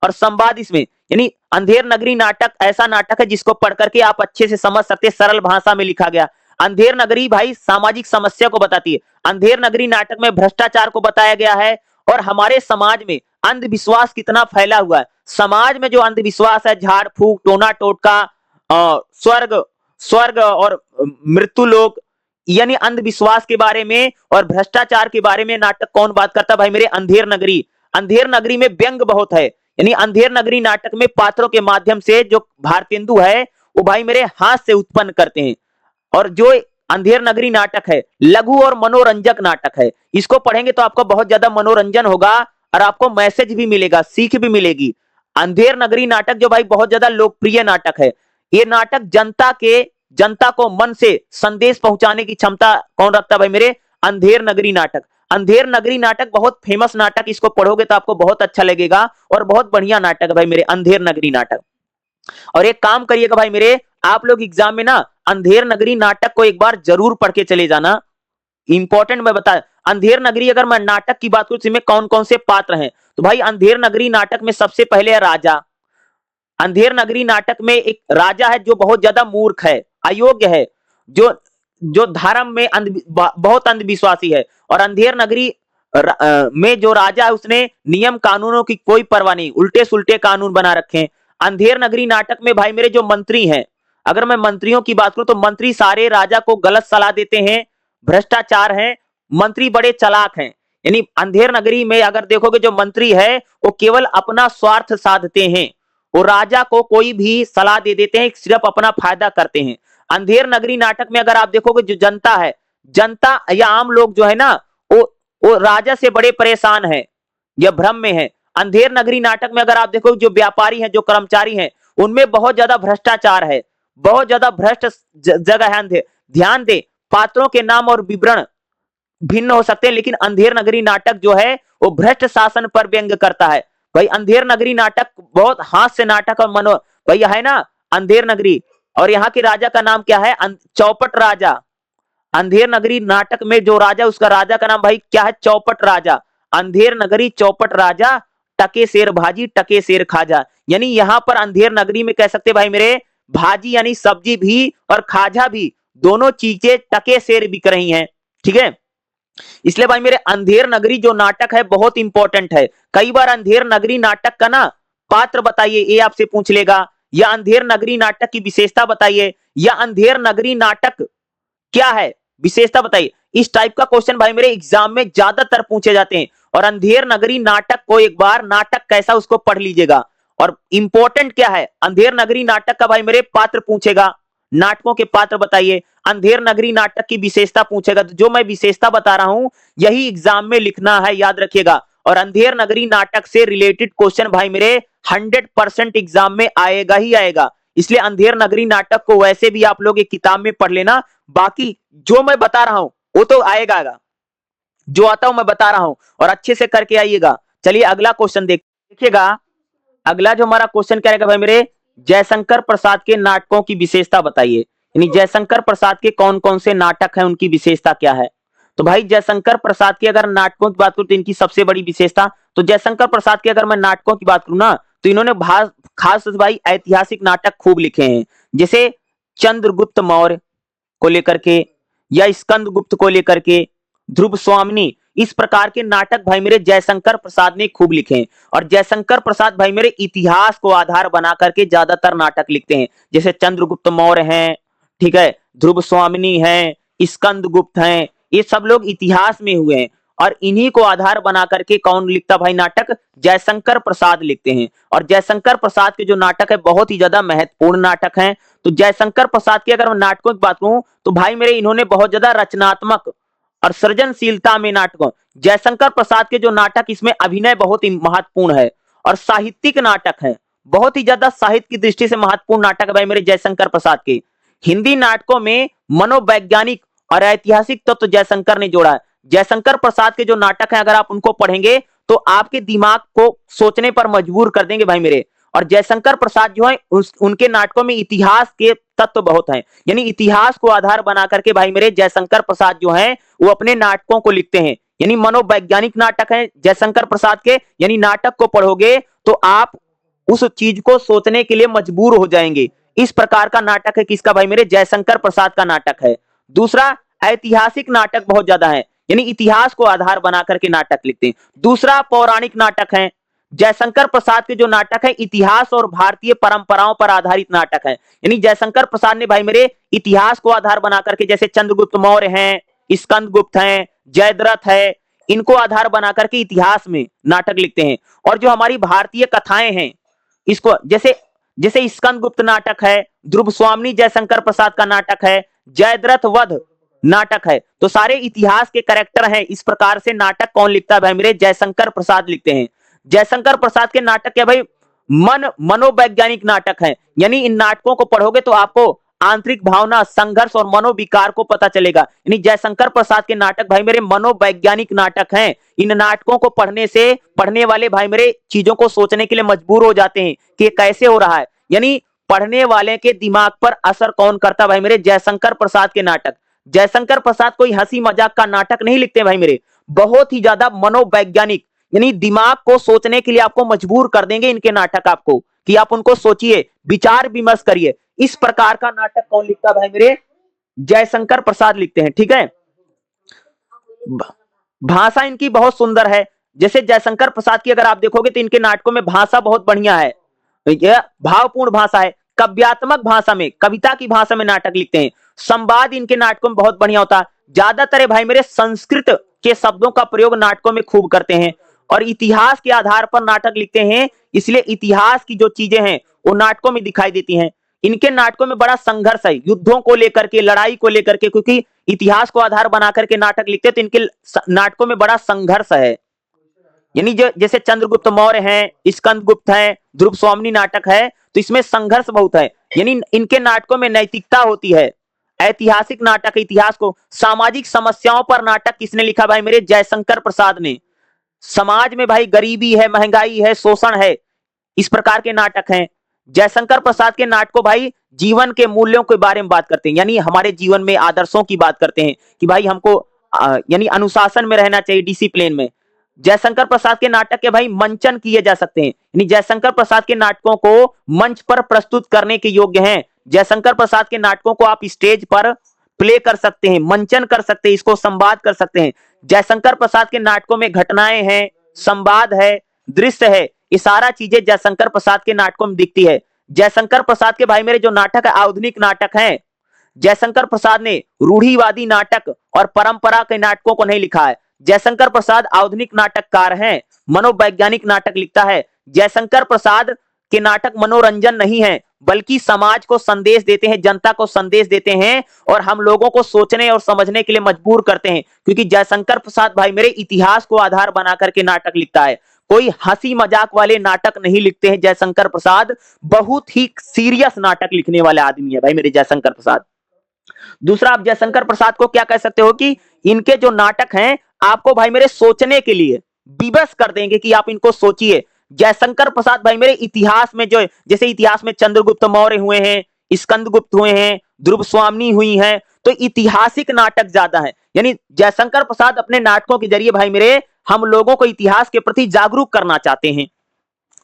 और संवाद इसमें, यानी अंधेर नगरी नाटक ऐसा नाटक है जिसको पढ़ करके आप अच्छे से समझ सकते हैं, सरल भाषा में लिखा गया। अंधेर नगरी भाई सामाजिक समस्या को बताती है। अंधेर नगरी नाटक में भ्रष्टाचार को बताया गया है और हमारे समाज में अंधविश्वास कितना फैला हुआ है। समाज में जो अंधविश्वास है, झाड़ फूक, टोना टोटका, स्वर्ग स्वर्ग और मृत्यु लोक, यानी अंधविश्वास के बारे में और भ्रष्टाचार के बारे में नाटक कौन बात करता है भाई मेरे? अंधेर नगरी। अंधेर नगरी में व्यंग बहुत है, यानी अंधेर नगरी नाटक में पात्रों के माध्यम से जो भारतेंदु है वो भाई मेरे हाथ से उत्पन्न करते हैं। और जो अंधेर नगरी नाटक है लघु और मनोरंजक नाटक है। इसको पढ़ेंगे तो आपको बहुत ज्यादा मनोरंजन होगा और आपको मैसेज भी मिलेगा, सीख भी मिलेगी। अंधेर नगरी नाटक जो भाई बहुत ज्यादा लोकप्रिय नाटक है। ये नाटक जनता को मन से संदेश पहुंचाने की क्षमता कौन रखता है भाई मेरे? अंधेर नगरी नाटक। अंधेर नगरी नाटक बहुत फेमस नाटक, इसको पढ़ोगे तो आपको बहुत अच्छा लगेगा और बहुत बढ़िया नाटक है भाई मेरे अंधेर नगरी नाटक। और एक काम करिएगा भाई मेरे, आप लोग एग्जाम में ना अंधेर नगरी नाटक को एक बार जरूर पढ़ के चले जाना, इंपॉर्टेंट मैं बता। अंधेर नगरी अगर मैं नाटक की बात करूं इसमें कौन कौन से पात्र हैं तो भाई अंधेर नगरी नाटक में सबसे पहले है राजा। अंधेर नगरी नाटक में एक राजा है जो बहुत ज्यादा मूर्ख है, अयोग्य है, जो जो धर्म में बहुत अंधविश्वासी है। और अंधेर नगरी में जो राजा है उसने नियम कानूनों की कोई परवाह नहीं, उल्टे सुल्टे कानून बना रखे हैं। अंधेर नगरी नाटक में भाई मेरे जो मंत्री हैं, अगर मैं मंत्रियों की बात करूं तो मंत्री सारे राजा को गलत सलाह देते हैं, भ्रष्टाचार है, मंत्री बड़े चालाक हैं। यानी अंधेर नगरी में अगर देखोगे जो मंत्री है वो केवल अपना स्वार्थ साधते हैं, वो राजा को कोई भी सलाह दे देते हैं, सिर्फ अपना फायदा करते हैं। अंधेर नगरी नाटक में अगर आप देखोगे जो जनता है, जनता या आम लोग जो है ना वो राजा से बड़े परेशान है या भ्रम में है। अंधेर नगरी नाटक में अगर आप देखो जो व्यापारी हैं, जो कर्मचारी हैं, उनमें बहुत ज्यादा भ्रष्टाचार है, बहुत ज्यादा भ्रष्ट जगह है। ध्यान दे, पात्रों के नाम और विवरण भिन्न हो सकते हैं लेकिन अंधेर नगरी नाटक जो है वो भ्रष्ट शासन पर व्यंग करता है। भाई अंधेर नगरी नाटक बहुत हास्य नाटक और मनो भैया है ना अंधेर नगरी। और यहाँ के राजा का नाम क्या है? चौपट राजा। अंधेर नगरी नाटक में जो राजा, उसका राजा का नाम भाई क्या है? चौपट राजा। अंधेर नगरी चौपट राजा, टके शेर भाजी टके शेर खाजा। यानी यहाँ पर अंधेर नगरी में कह सकते भाई मेरे भाजी यानी सब्जी भी और खाजा भी, दोनों चीजें टके शेर बिक रही हैं। ठीक है, इसलिए भाई मेरे अंधेर नगरी जो नाटक है बहुत इंपॉर्टेंट है। कई बार अंधेर नगरी नाटक का ना पात्र बताइए ये आपसे पूछ लेगा, या अंधेर नगरी नाटक की विशेषता बताइए, या अंधेर नगरी नाटक क्या है विशेषता बताइए। इस टाइप का क्वेश्चन भाई मेरे एग्जाम में ज्यादातर पूछे जाते हैं। और अंधेर नगरी नाटक को एक बार नाटक कैसा उसको पढ़ लीजिएगा। और इंपॉर्टेंट क्या है अंधेर नगरी नाटक का भाई मेरे पात्र पूछेगा, नाटकों के पात्र बताइए। अंधेर नगरी नाटक की विशेषता पूछेगा, तो जो मैं विशेषता बता रहा हूं यही एग्जाम में लिखना है, याद रखिएगा। और अंधेर नगरी नाटक से रिलेटेड क्वेश्चन भाई मेरे 100% एग्जाम में आएगा ही आएगा। इसलिए अंधेर नगरी नाटक को वैसे भी आप लोग एक किताब में पढ़ लेना, बाकी जो मैं बता रहा हूं वो तो आएगा, जो आता हूं मैं बता रहा हूं और अच्छे से करके आइएगा। चलिए अगला क्वेश्चन देखिएगा। अगला जो हमारा क्वेश्चन क्या रहेगा भाई मेरे, जयशंकर प्रसाद के नाटकों की विशेषता बताइए, यानी जयशंकर प्रसाद के कौन कौन से नाटक हैं, उनकी विशेषता क्या है। तो भाई जयशंकर प्रसाद की अगर नाटकों की बात करूं तो इनकी सबसे बड़ी विशेषता, तो जयशंकर प्रसाद की अगर मैं नाटकों की बात करूं ना, तो इन्होंने खास भाई ऐतिहासिक नाटक खूब लिखे हैं, जैसे चंद्रगुप्त मौर्य को लेकर के, या स्कंदगुप्त को लेकर के, ध्रुव स्वामिनी, इस प्रकार के नाटक भाई मेरे जयशंकर प्रसाद ने खूब लिखे हैं। और जयशंकर प्रसाद भाई मेरे इतिहास को आधार बना करके ज्यादातर नाटक लिखते हैं, जैसे चंद्रगुप्त मौर्य हैं, ठीक है, ध्रुव स्वामिनी हैं, स्कंदगुप्त हैं, ये सब लोग इतिहास में हुए हैं। और इन्हीं को आधार बना करके कौन लिखता भाई नाटक, जयशंकर प्रसाद लिखते हैं। और जयशंकर प्रसाद के जो नाटक है बहुत ही ज्यादा महत्वपूर्ण नाटक हैं। तो जयशंकर प्रसाद की अगर मैं नाटकों की बात करूं तो भाई मेरे इन्होंने बहुत ज्यादा रचनात्मक और सृजनशीलता में नाटकों, जयशंकर प्रसाद के जो नाटक, इसमें अभिनय बहुत ही महत्वपूर्ण है और साहित्यिक नाटक है, बहुत ही ज्यादा साहित्य की दृष्टि से महत्वपूर्ण नाटक है भाई मेरे जयशंकर प्रसाद के। हिंदी नाटकों में मनोवैज्ञानिक और ऐतिहासिक तत्व जयशंकर ने जोड़ा है। जयशंकर प्रसाद के जो नाटक हैं अगर आप उनको पढ़ेंगे तो आपके दिमाग को सोचने पर मजबूर कर देंगे भाई मेरे। और जयशंकर प्रसाद जो है उनके नाटकों में इतिहास के तत्व बहुत हैं, यानी इतिहास को आधार बना करके भाई मेरे जयशंकर प्रसाद जो हैं वो अपने नाटकों को लिखते हैं, यानी मनोवैज्ञानिक नाटक हैं जयशंकर प्रसाद के। यानी नाटक को पढ़ोगे तो आप उस चीज को सोचने के लिए मजबूर हो जाएंगे। इस प्रकार का नाटक है किसका भाई मेरे, जयशंकर प्रसाद का नाटक है। दूसरा, ऐतिहासिक नाटक बहुत ज्यादा है, यानी इतिहास को आधार बना करके नाटक लिखते हैं। दूसरा, पौराणिक नाटक है। जयशंकर प्रसाद के जो नाटक है इतिहास और भारतीय परंपराओं पर आधारित नाटक है, यानी जयशंकर प्रसाद ने भाई मेरे इतिहास को आधार बना करके, जैसे चंद्रगुप्त मौर्य हैं, स्कंदगुप्त हैं, जयद्रथ है, इनको आधार बना करके इतिहास में नाटक लिखते हैं। और जो हमारी भारतीय कथाएं हैं, इसको जैसे जैसे स्कंदगुप्त नाटक है, ध्रुव स्वामिनी जयशंकर प्रसाद का नाटक है, जयद्रथ वध नाटक है, तो सारे इतिहास के कैरेक्टर हैं। इस प्रकार से नाटक कौन लिखता है भाई मेरे, जयशंकर प्रसाद लिखते हैं। जयशंकर प्रसाद के नाटक क्या भाई, मनोवैज्ञानिक नाटक हैं, यानी इन नाटकों को पढ़ोगे तो आपको आंतरिक भावना, संघर्ष और मनोविकार को पता चलेगा। यानी जयशंकर प्रसाद के नाटक भाई मेरे मनोवैज्ञानिक नाटक हैं। इन नाटकों को पढ़ने से पढ़ने वाले भाई मेरे चीजों को सोचने के लिए मजबूर हो जाते हैं कि कैसे हो रहा है, यानी पढ़ने वाले के दिमाग पर असर कौन करता भाई मेरे, जयशंकर प्रसाद के नाटक। जयशंकर प्रसाद कोई हंसी मजाक का नाटक नहीं लिखते भाई मेरे, बहुत ही ज्यादा मनोवैज्ञानिक, यानी दिमाग को सोचने के लिए आपको मजबूर कर देंगे इनके नाटक, आपको कि आप उनको सोचिए, विचार विमर्श करिए। इस प्रकार का नाटक कौन लिखता भाई मेरे, जयशंकर प्रसाद लिखते हैं, ठीक है। भाषा इनकी बहुत सुंदर है। जैसे जयशंकर प्रसाद की अगर आप देखोगे तो इनके नाटकों में भाषा बहुत बढ़िया है, भावपूर्ण भाषा है, काव्यात्मक भाषा में, कविता की भाषा में नाटक लिखते हैं। संवाद इनके नाटकों में बहुत बढ़िया होता है। ज्यादातर भाई मेरे संस्कृत के शब्दों का प्रयोग नाटकों में खूब करते हैं और इतिहास के आधार पर नाटक लिखते हैं, इसलिए इतिहास की जो चीजें हैं वो नाटकों में दिखाई देती हैं। इनके नाटकों में बड़ा संघर्ष है, युद्धों को लेकर के, लड़ाई को लेकर के, क्योंकि इतिहास को आधार बना करके नाटक लिखते हैं तो इनके नाटकों में बड़ा संघर्ष है। यानी जैसे चंद्रगुप्त मौर्य हैं, स्कंदगुप्त हैं, ध्रुव स्वामिनी नाटक है, तो इसमें संघर्ष बहुत है। यानी इनके नाटकों में नैतिकता होती है। ऐतिहासिक नाटक, इतिहास को, सामाजिक समस्याओं पर नाटक किसने लिखा भाई मेरे, जयशंकर प्रसाद ने। समाज में भाई गरीबी है, महंगाई है, शोषण है, इस प्रकार के नाटक हैं। जयशंकर प्रसाद के नाटकों भाई जीवन के मूल्यों के बारे में बात करते हैं, यानी हमारे जीवन में आदर्शों की बात करते हैं कि भाई हमको यानी अनुशासन में रहना चाहिए, डिसिप्लिन में। जयशंकर प्रसाद के नाटक के भाई मंचन किए जा सकते हैं, यानी जयशंकर प्रसाद के नाटकों को मंच पर प्रस्तुत करने के योग्य हैं। जयशंकर प्रसाद के नाटकों को आप स्टेज पर प्ले कर सकते हैं, मंचन कर सकते हैं, इसको संवाद कर सकते हैं। जयशंकर प्रसाद के नाटकों में घटनाएं हैं, संवाद है, दृश्य है, ये सारा चीजें जयशंकर प्रसाद के नाटकों में दिखती है। जयशंकर प्रसाद के भाई मेरे जो नाटक है आधुनिक नाटक हैं। जयशंकर प्रसाद ने रूढ़िवादी नाटक और परंपरा के नाटकों को नहीं लिखा है। जयशंकर प्रसाद आधुनिक नाटककार हैं, मनोवैज्ञानिक नाटक लिखता है। जयशंकर प्रसाद के नाटक मनोरंजन नहीं है, बल्कि समाज को संदेश देते हैं, जनता को संदेश देते हैं और हम लोगों को सोचने और समझने के लिए मजबूर करते हैं। क्योंकि जयशंकर प्रसाद भाई मेरे इतिहास को आधार बना करके नाटक लिखता है, कोई हंसी मजाक वाले नाटक नहीं लिखते हैं। जयशंकर प्रसाद बहुत ही सीरियस नाटक लिखने वाले आदमी है भाई मेरे जयशंकर प्रसाद। दूसरा, आप जयशंकर प्रसाद को क्या कह सकते हो कि इनके जो नाटक हैं आपको भाई मेरे सोचने के लिए विवश कर देंगे कि आप इनको सोचिए। जयशंकर प्रसाद भाई मेरे इतिहास में जो जैसे इतिहास में चंद्रगुप्त मौर्य हुए हैं, स्कंदगुप्त हुए हैं, ध्रुव स्वामिनी हुई हैं, तो ऐतिहासिक नाटक ज्यादा है। यानी जयशंकर प्रसाद अपने नाटकों के जरिए भाई मेरे हम लोगों को इतिहास के प्रति जागरूक करना चाहते हैं।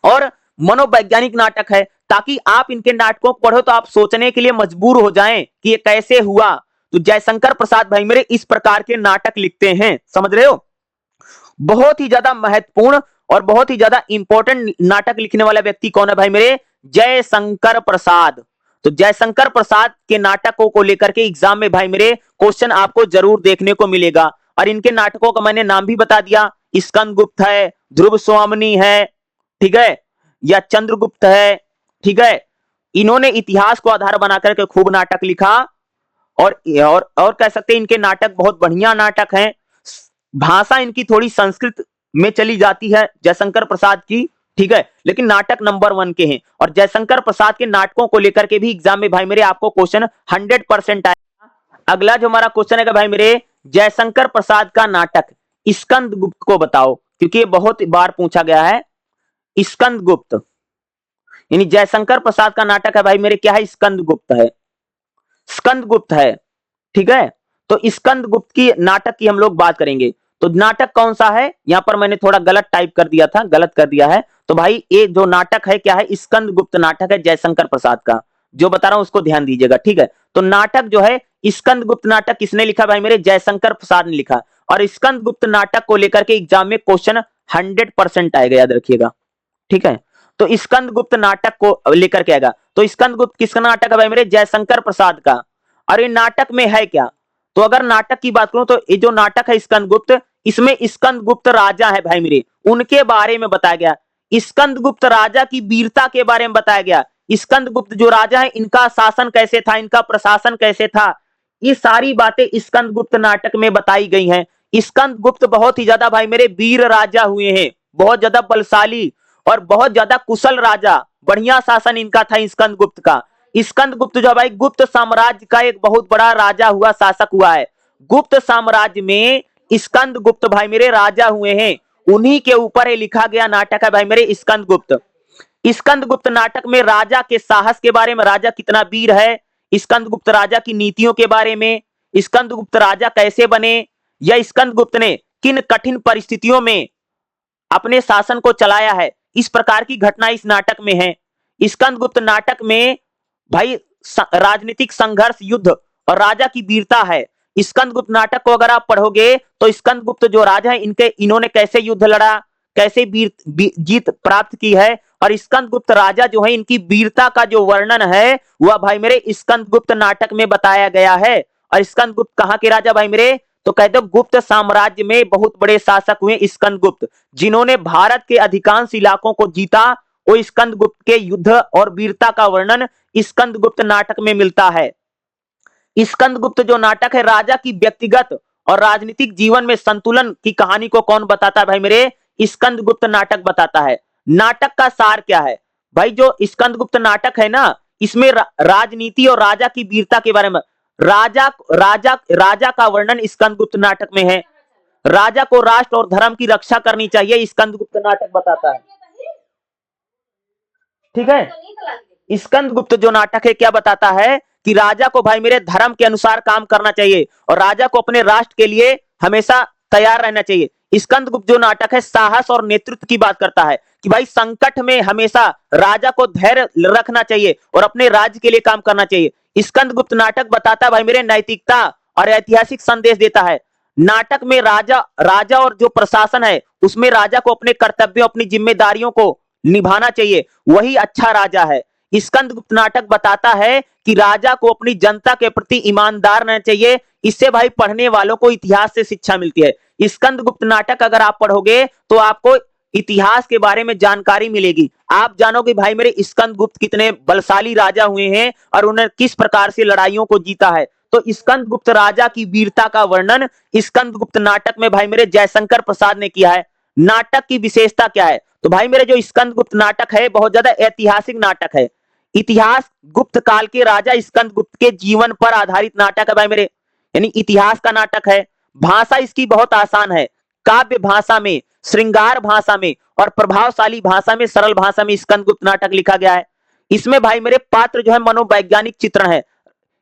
और मनोवैज्ञानिक नाटक है, ताकि आप इनके नाटकों को पढ़ो तो आप सोचने के लिए मजबूर हो जाएं कि ये कैसे हुआ। तो जयशंकर प्रसाद भाई मेरे इस प्रकार के नाटक लिखते हैं, समझ रहे हो। बहुत ही ज्यादा महत्वपूर्ण और बहुत ही ज्यादा इंपॉर्टेंट नाटक लिखने वाला व्यक्ति कौन है भाई मेरे? जयशंकर प्रसाद। तो जयशंकर प्रसाद के नाटकों को लेकर के एग्जाम में भाई मेरे क्वेश्चन आपको जरूर देखने को मिलेगा। और इनके नाटकों का मैंने नाम भी बता दिया, स्कंदगुप्त है, ध्रुव स्वामिनी है, ठीक है, या चंद्रगुप्त है, ठीक है। इन्होंने इतिहास को आधार बना करके खूब नाटक लिखा। और कह सकते हैं इनके नाटक बहुत बढ़िया नाटक हैं। भाषा इनकी थोड़ी संस्कृत में चली जाती है जयशंकर प्रसाद की, ठीक है, लेकिन नाटक नंबर 1 के हैं। और जयशंकर प्रसाद के नाटकों को लेकर के भी एग्जाम में भाई मेरे आपको क्वेश्चन 100% आएगा। अगला जो हमारा क्वेश्चन है भाई मेरे, जयशंकर प्रसाद का नाटक स्कंदगुप्त को बताओ, क्योंकि ये बहुत बार पूछा गया है। स्कंदगुप्त यानी जयशंकर प्रसाद का नाटक है भाई मेरे, क्या है? स्कंदगुप्त है, स्कंदगुप्त है, ठीक है। तो स्कंदगुप्त की नाटक की हम लोग बात करेंगे। तो नाटक कौन सा है? यहां पर मैंने थोड़ा गलत टाइप कर दिया था, गलत कर दिया है। तो भाई ये जो नाटक है क्या है? स्कंदगुप्त नाटक है जयशंकर प्रसाद का। जो बता रहा हूं उसको ध्यान दीजिएगा, ठीक है। तो नाटक जो है स्कंदगुप्त नाटक किसने लिखा भाई मेरे? जयशंकर प्रसाद ने लिखा। और स्कंदगुप्त नाटक को लेकर के एग्जाम में क्वेश्चन 100% आएगा, याद रखिएगा, ठीक है। तो स्कंदगुप्त नाटक को लेकर के आएगा। तो स्कंदगुप्त किसका नाटक है भाई मेरे? जयशंकर प्रसाद का। और ये नाटक में है क्या? तो अगर नाटक की बात करूं तो ये जो नाटक है स्कंदगुप्त, इसमें स्कंदगुप्त राजा है भाई मेरे, उनके बारे में बताया गया। स्कंदगुप्त राजा की वीरता के बारे में बताया गया। स्कंदगुप्त जो राजा है इनका शासन कैसे था, इनका प्रशासन कैसे था, ये सारी बातें स्कंदगुप्त नाटक में बताई गई हैं। स्कंदगुप्त बहुत ही ज्यादा भाई मेरे वीर राजा हुए हैं, बहुत ज्यादा बलशाली और बहुत ज्यादा कुशल राजा, बढ़िया शासन इनका था स्कंदगुप्त का। स्कंदगुप्त जो भाई गुप्त साम्राज्य का एक बहुत बड़ा राजा हुआ, शासक हुआ है। गुप्त साम्राज्य में स्कंदगुप्त भाई मेरे राजा हुए हैं, उन्हीं के ऊपर लिखा गया नाटक है भाई मेरे स्कंदगुप्त। स्कंदगुप्त नाटक में राजा के साहस के बारे में, राजा कितना वीर है, स्कंदगुप्त राजा की नीतियों के बारे में, स्कंदगुप्त राजा कैसे बने, या स्कंदगुप्त ने किन कठिन परिस्थितियों में अपने शासन को चलाया है, इस प्रकार की घटना इस नाटक में है। स्कंदगुप्त नाटक में भाई राजनीतिक संघर्ष, युद्ध और राजा की वीरता है। स्कंदगुप्त नाटक को अगर आप पढ़ोगे तो स्कंदगुप्त जो राजा है इन्होंने कैसे युद्ध लड़ा, कैसे जीत प्राप्त की है, और स्कंदगुप्त राजा जो है इनकी वीरता का जो वर्णन है वह भाई मेरे स्कंदगुप्त नाटक में बताया गया है। और स्कंदगुप्त कहाँ के राजा भाई मेरे? तो कहते हो गुप्त साम्राज्य में बहुत बड़े शासक हुए स्कंदगुप्त, जिन्होंने भारत के अधिकांश इलाकों को जीता। वो स्कंदगुप्त के युद्ध और वीरता का वर्णन स्कंदगुप्त नाटक में मिलता है। स्कंदगुप्त जो नाटक है राजा की व्यक्तिगत और राजनीतिक जीवन में संतुलन की कहानी को कौन बताता है भाई मेरे? स्कंदगुप्त नाटक बताता है। नाटक का सार क्या है भाई? जो स्कंदगुप्त नाटक है ना, इसमें राजनीति और राजा की वीरता के बारे में, राजा का वर्णन स्कंदगुप्त नाटक में है। राजा को राष्ट्र और धर्म की रक्षा करनी चाहिए, स्कंदगुप्त नाटक बताता है, ठीक है। स्कंदगुप्त जो नाटक है क्या बताता है कि राजा को भाई मेरे धर्म के अनुसार काम करना चाहिए और राजा को अपने राष्ट्र के लिए हमेशा तैयार रहना चाहिए। स्कंदगुप्त जो नाटक है साहस और नेतृत्व की बात करता है कि भाई संकट में हमेशा राजा को धैर्य रखना चाहिए और अपने राज्य के लिए काम करना चाहिए। स्कंदगुप्त नाटक बताता है भाई मेरे नैतिकता और ऐतिहासिक संदेश देता है। नाटक में राजा और जो प्रशासन है उसमें राजा को अपने कर्तव्यों, अपनी जिम्मेदारियों को निभाना चाहिए, वही अच्छा राजा है। स्कंदगुप्त नाटक बताता है कि राजा को अपनी जनता के प्रति ईमानदार रहना चाहिए। इससे भाई पढ़ने वालों को इतिहास से शिक्षा मिलती है। स्कंदगुप्त नाटक अगर आप पढ़ोगे तो आपको इतिहास के बारे में जानकारी मिलेगी। आप जानोगे भाई मेरे स्कंदगुप्त कितने बलशाली राजा हुए हैं और उन्होंने किस प्रकार से लड़ाइयों को जीता है। तो स्कंदगुप्त राजा की वीरता का वर्णन स्कंदगुप्त नाटक में भाई मेरे जयशंकर प्रसाद ने किया है। नाटक की विशेषता क्या है? तो भाई मेरे जो स्कंदगुप्त नाटक है बहुत ज्यादा ऐतिहासिक नाटक है। इतिहास गुप्त काल के राजा स्कंदगुप्त के जीवन पर आधारित नाटक है भाई मेरे, यानी इतिहास का नाटक है। भाषा इसकी बहुत आसान है, काव्य भाषा में, श्रृंगार भाषा में और प्रभावशाली भाषा में, सरल भाषा में स्कंदगुप्त नाटक लिखा गया है। इसमें भाई मेरे पात्र जो है मनोवैज्ञानिक चित्रण है।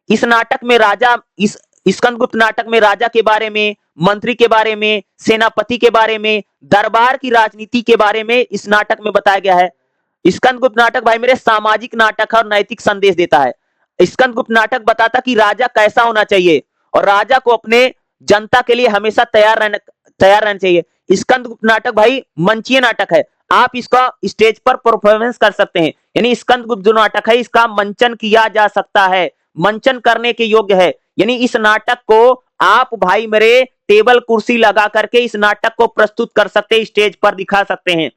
इस नाटक में राजा, इस स्कंदगुप्त नाटक में राजा के बारे में, मंत्री के बारे में, सेनापति के बारे में, दरबार की राजनीति के बारे में इस नाटक में बताया गया है। स्कंदगुप्त नाटक भाई मेरे सामाजिक नाटक है और नैतिक संदेश देता है। स्कंदगुप्त नाटक बताता कि राजा कैसा होना चाहिए और राजा को अपने जनता के लिए हमेशा तैयार रहना चाहिए। स्कंदगुप्त नाटक भाई मंचीय नाटक है, आप इसका स्टेज पर परफॉर्मेंस कर सकते हैं। यानी स्कंदगुप्त जो नाटक है इसका मंचन किया जा सकता है, मंचन करने के योग्य है। यानी इस नाटक को आप भाई मेरे टेबल कुर्सी लगा करके इस नाटक को प्रस्तुत कर सकते हैं, स्टेज पर दिखा सकते हैं।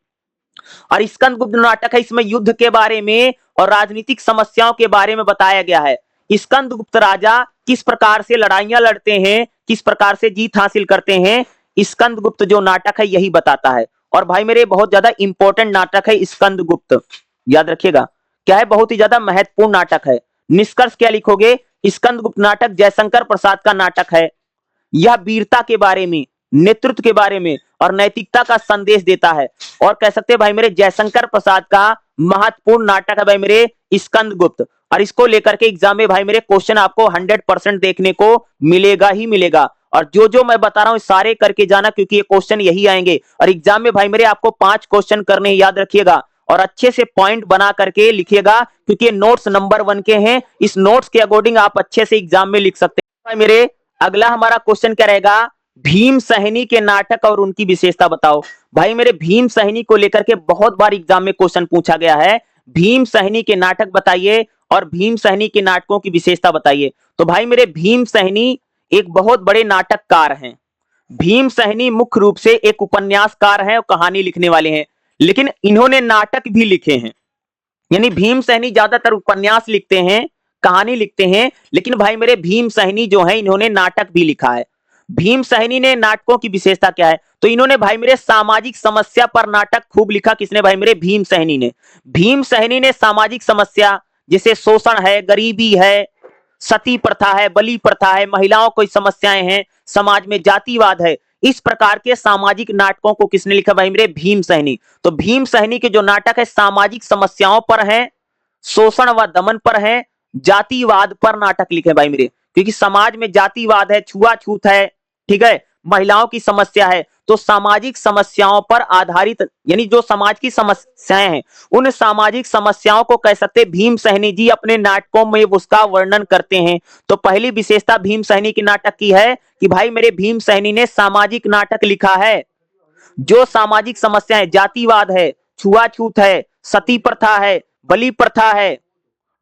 और स्कंदगुप्त नाटक है, इसमें युद्ध के बारे में और राजनीतिक समस्याओं के बारे में बताया गया है। स्कंदगुप्त राजा किस प्रकार से लड़ाइयां लड़ते हैं, किस प्रकार से जीत हासिल करते हैं, स्कंदगुप्त जो नाटक है यही बताता है। और भाई मेरे बहुत ज्यादा इंपॉर्टेंट नाटक है स्कंदगुप्त, याद रखिएगा क्या है, बहुत ही ज्यादा महत्वपूर्ण नाटक है। निष्कर्ष क्या लिखोगे, स्कंदगुप्त नाटक जयशंकर प्रसाद का नाटक है। यह वीरता के बारे में, नेतृत्व के बारे में और नैतिकता का संदेश देता है। और कह सकते हैं भाई मेरे जयशंकर प्रसाद का महत्वपूर्ण नाटक है भाई मेरे स्कंदगुप्त। और इसको लेकर के एग्जाम में भाई मेरे क्वेश्चन आपको 100% देखने को मिलेगा ही मिलेगा। और जो जो मैं बता रहा हूं सारे करके जाना, क्योंकि ये क्वेश्चन यही आएंगे। और एग्जाम में भाई मेरे आपको 5 क्वेश्चन करने याद रखिएगा और अच्छे से पॉइंट बना करके लिखिएगा, क्योंकि ये नोट्स नंबर 1 के हैं। इस नोट्स के अकॉर्डिंग आप अच्छे से एग्जाम में लिख सकते हैं। भाई मेरे अगला हमारा क्वेश्चन क्या रहेगा, भीम सैनी के नाटक और उनकी विशेषता बताओ। भाई मेरे भीम सैनी को लेकर के बहुत बार एग्जाम में क्वेश्चन पूछा गया है। भीम सैनी के नाटक बताइए और भीम सैनी के नाटकों की विशेषता बताइए। तो भाई मेरे भीम सैनी एक बहुत बड़े नाटककार हैं। भीम सैनी मुख्य रूप से एक उपन्यासकार हैं और कहानी लिखने वाले हैं, लेकिन इन्होंने नाटक भी लिखे हैं। यानी भीम सैनी ज्यादातर उपन्यास लिखते हैं, कहानी लिखते हैं, लेकिन भाई मेरे भीम सैनी जो है इन्होंने नाटक भी लिखा है। भीम सैनी ने नाटकों की विशेषता क्या है, तो इन्होंने भाई मेरे सामाजिक समस्या पर नाटक खूब लिखा। किसने, भाई मेरे भीम सैनी ने। भीम सैनी ने सामाजिक समस्या जैसे शोषण है, गरीबी है, सती प्रथा है, बलि प्रथा है, महिलाओं की समस्याएं हैं, समाज में जातिवाद है, इस प्रकार के सामाजिक नाटकों को किसने लिखा, भाई मेरे भीम सैनी। तो भीम सैनी के जो नाटक है सामाजिक समस्याओं पर है, शोषण व दमन पर है, जातिवाद पर नाटक लिखे भाई मेरे, क्योंकि समाज में जातिवाद है, छुआछूत है, ठीक है, महिलाओं की समस्या है। तो सामाजिक समस्याओं पर आधारित, यानी जो समाज की समस्याएं हैं उन सामाजिक समस्याओं को कह सकते भीम सैनी जी अपने नाटकों में उसका वर्णन करते हैं। तो पहली विशेषता भीम सैनी की नाटक की है कि भाई मेरे भीम सैनी ने सामाजिक नाटक लिखा है। जो सामाजिक समस्याएं, जातिवाद है, छुआछूत है, सती प्रथा है, बलि प्रथा है,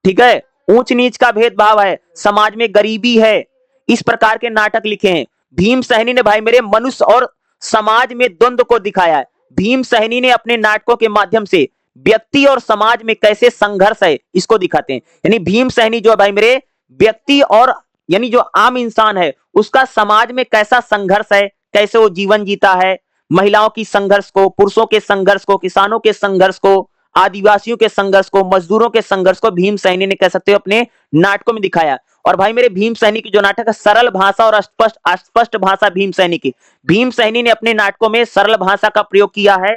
ठीक है, ऊंच नीच का भेदभाव है, समाज में गरीबी है, इस प्रकार के नाटक लिखे हैं। भीम सैनी ने भाई मेरे मनुष्य और समाज में द्वंद्व को दिखाया है। भीम सैनी ने अपने नाटकों के माध्यम से व्यक्ति और समाज में कैसे संघर्ष है इसको दिखाते हैं। यानी भीम सैनी जो भाई मेरे व्यक्ति और यानी जो आम इंसान है उसका समाज में कैसा संघर्ष है, कैसे वो जीवन जीता है, महिलाओं की संघर्ष को, पुरुषों के संघर्ष को, किसानों के संघर्ष को, आदिवासियों के संघर्ष को, मजदूरों के संघर्ष को भीम सैनी ने कह सकते हो अपने नाटकों में दिखाया। और भाई मेरे भीम सैनी की जो नाटक है सरल भाषा और अस्पष्ट भाषा भीम सैनी की। भीम सैनी ने अपने नाटकों में सरल भाषा का प्रयोग किया है,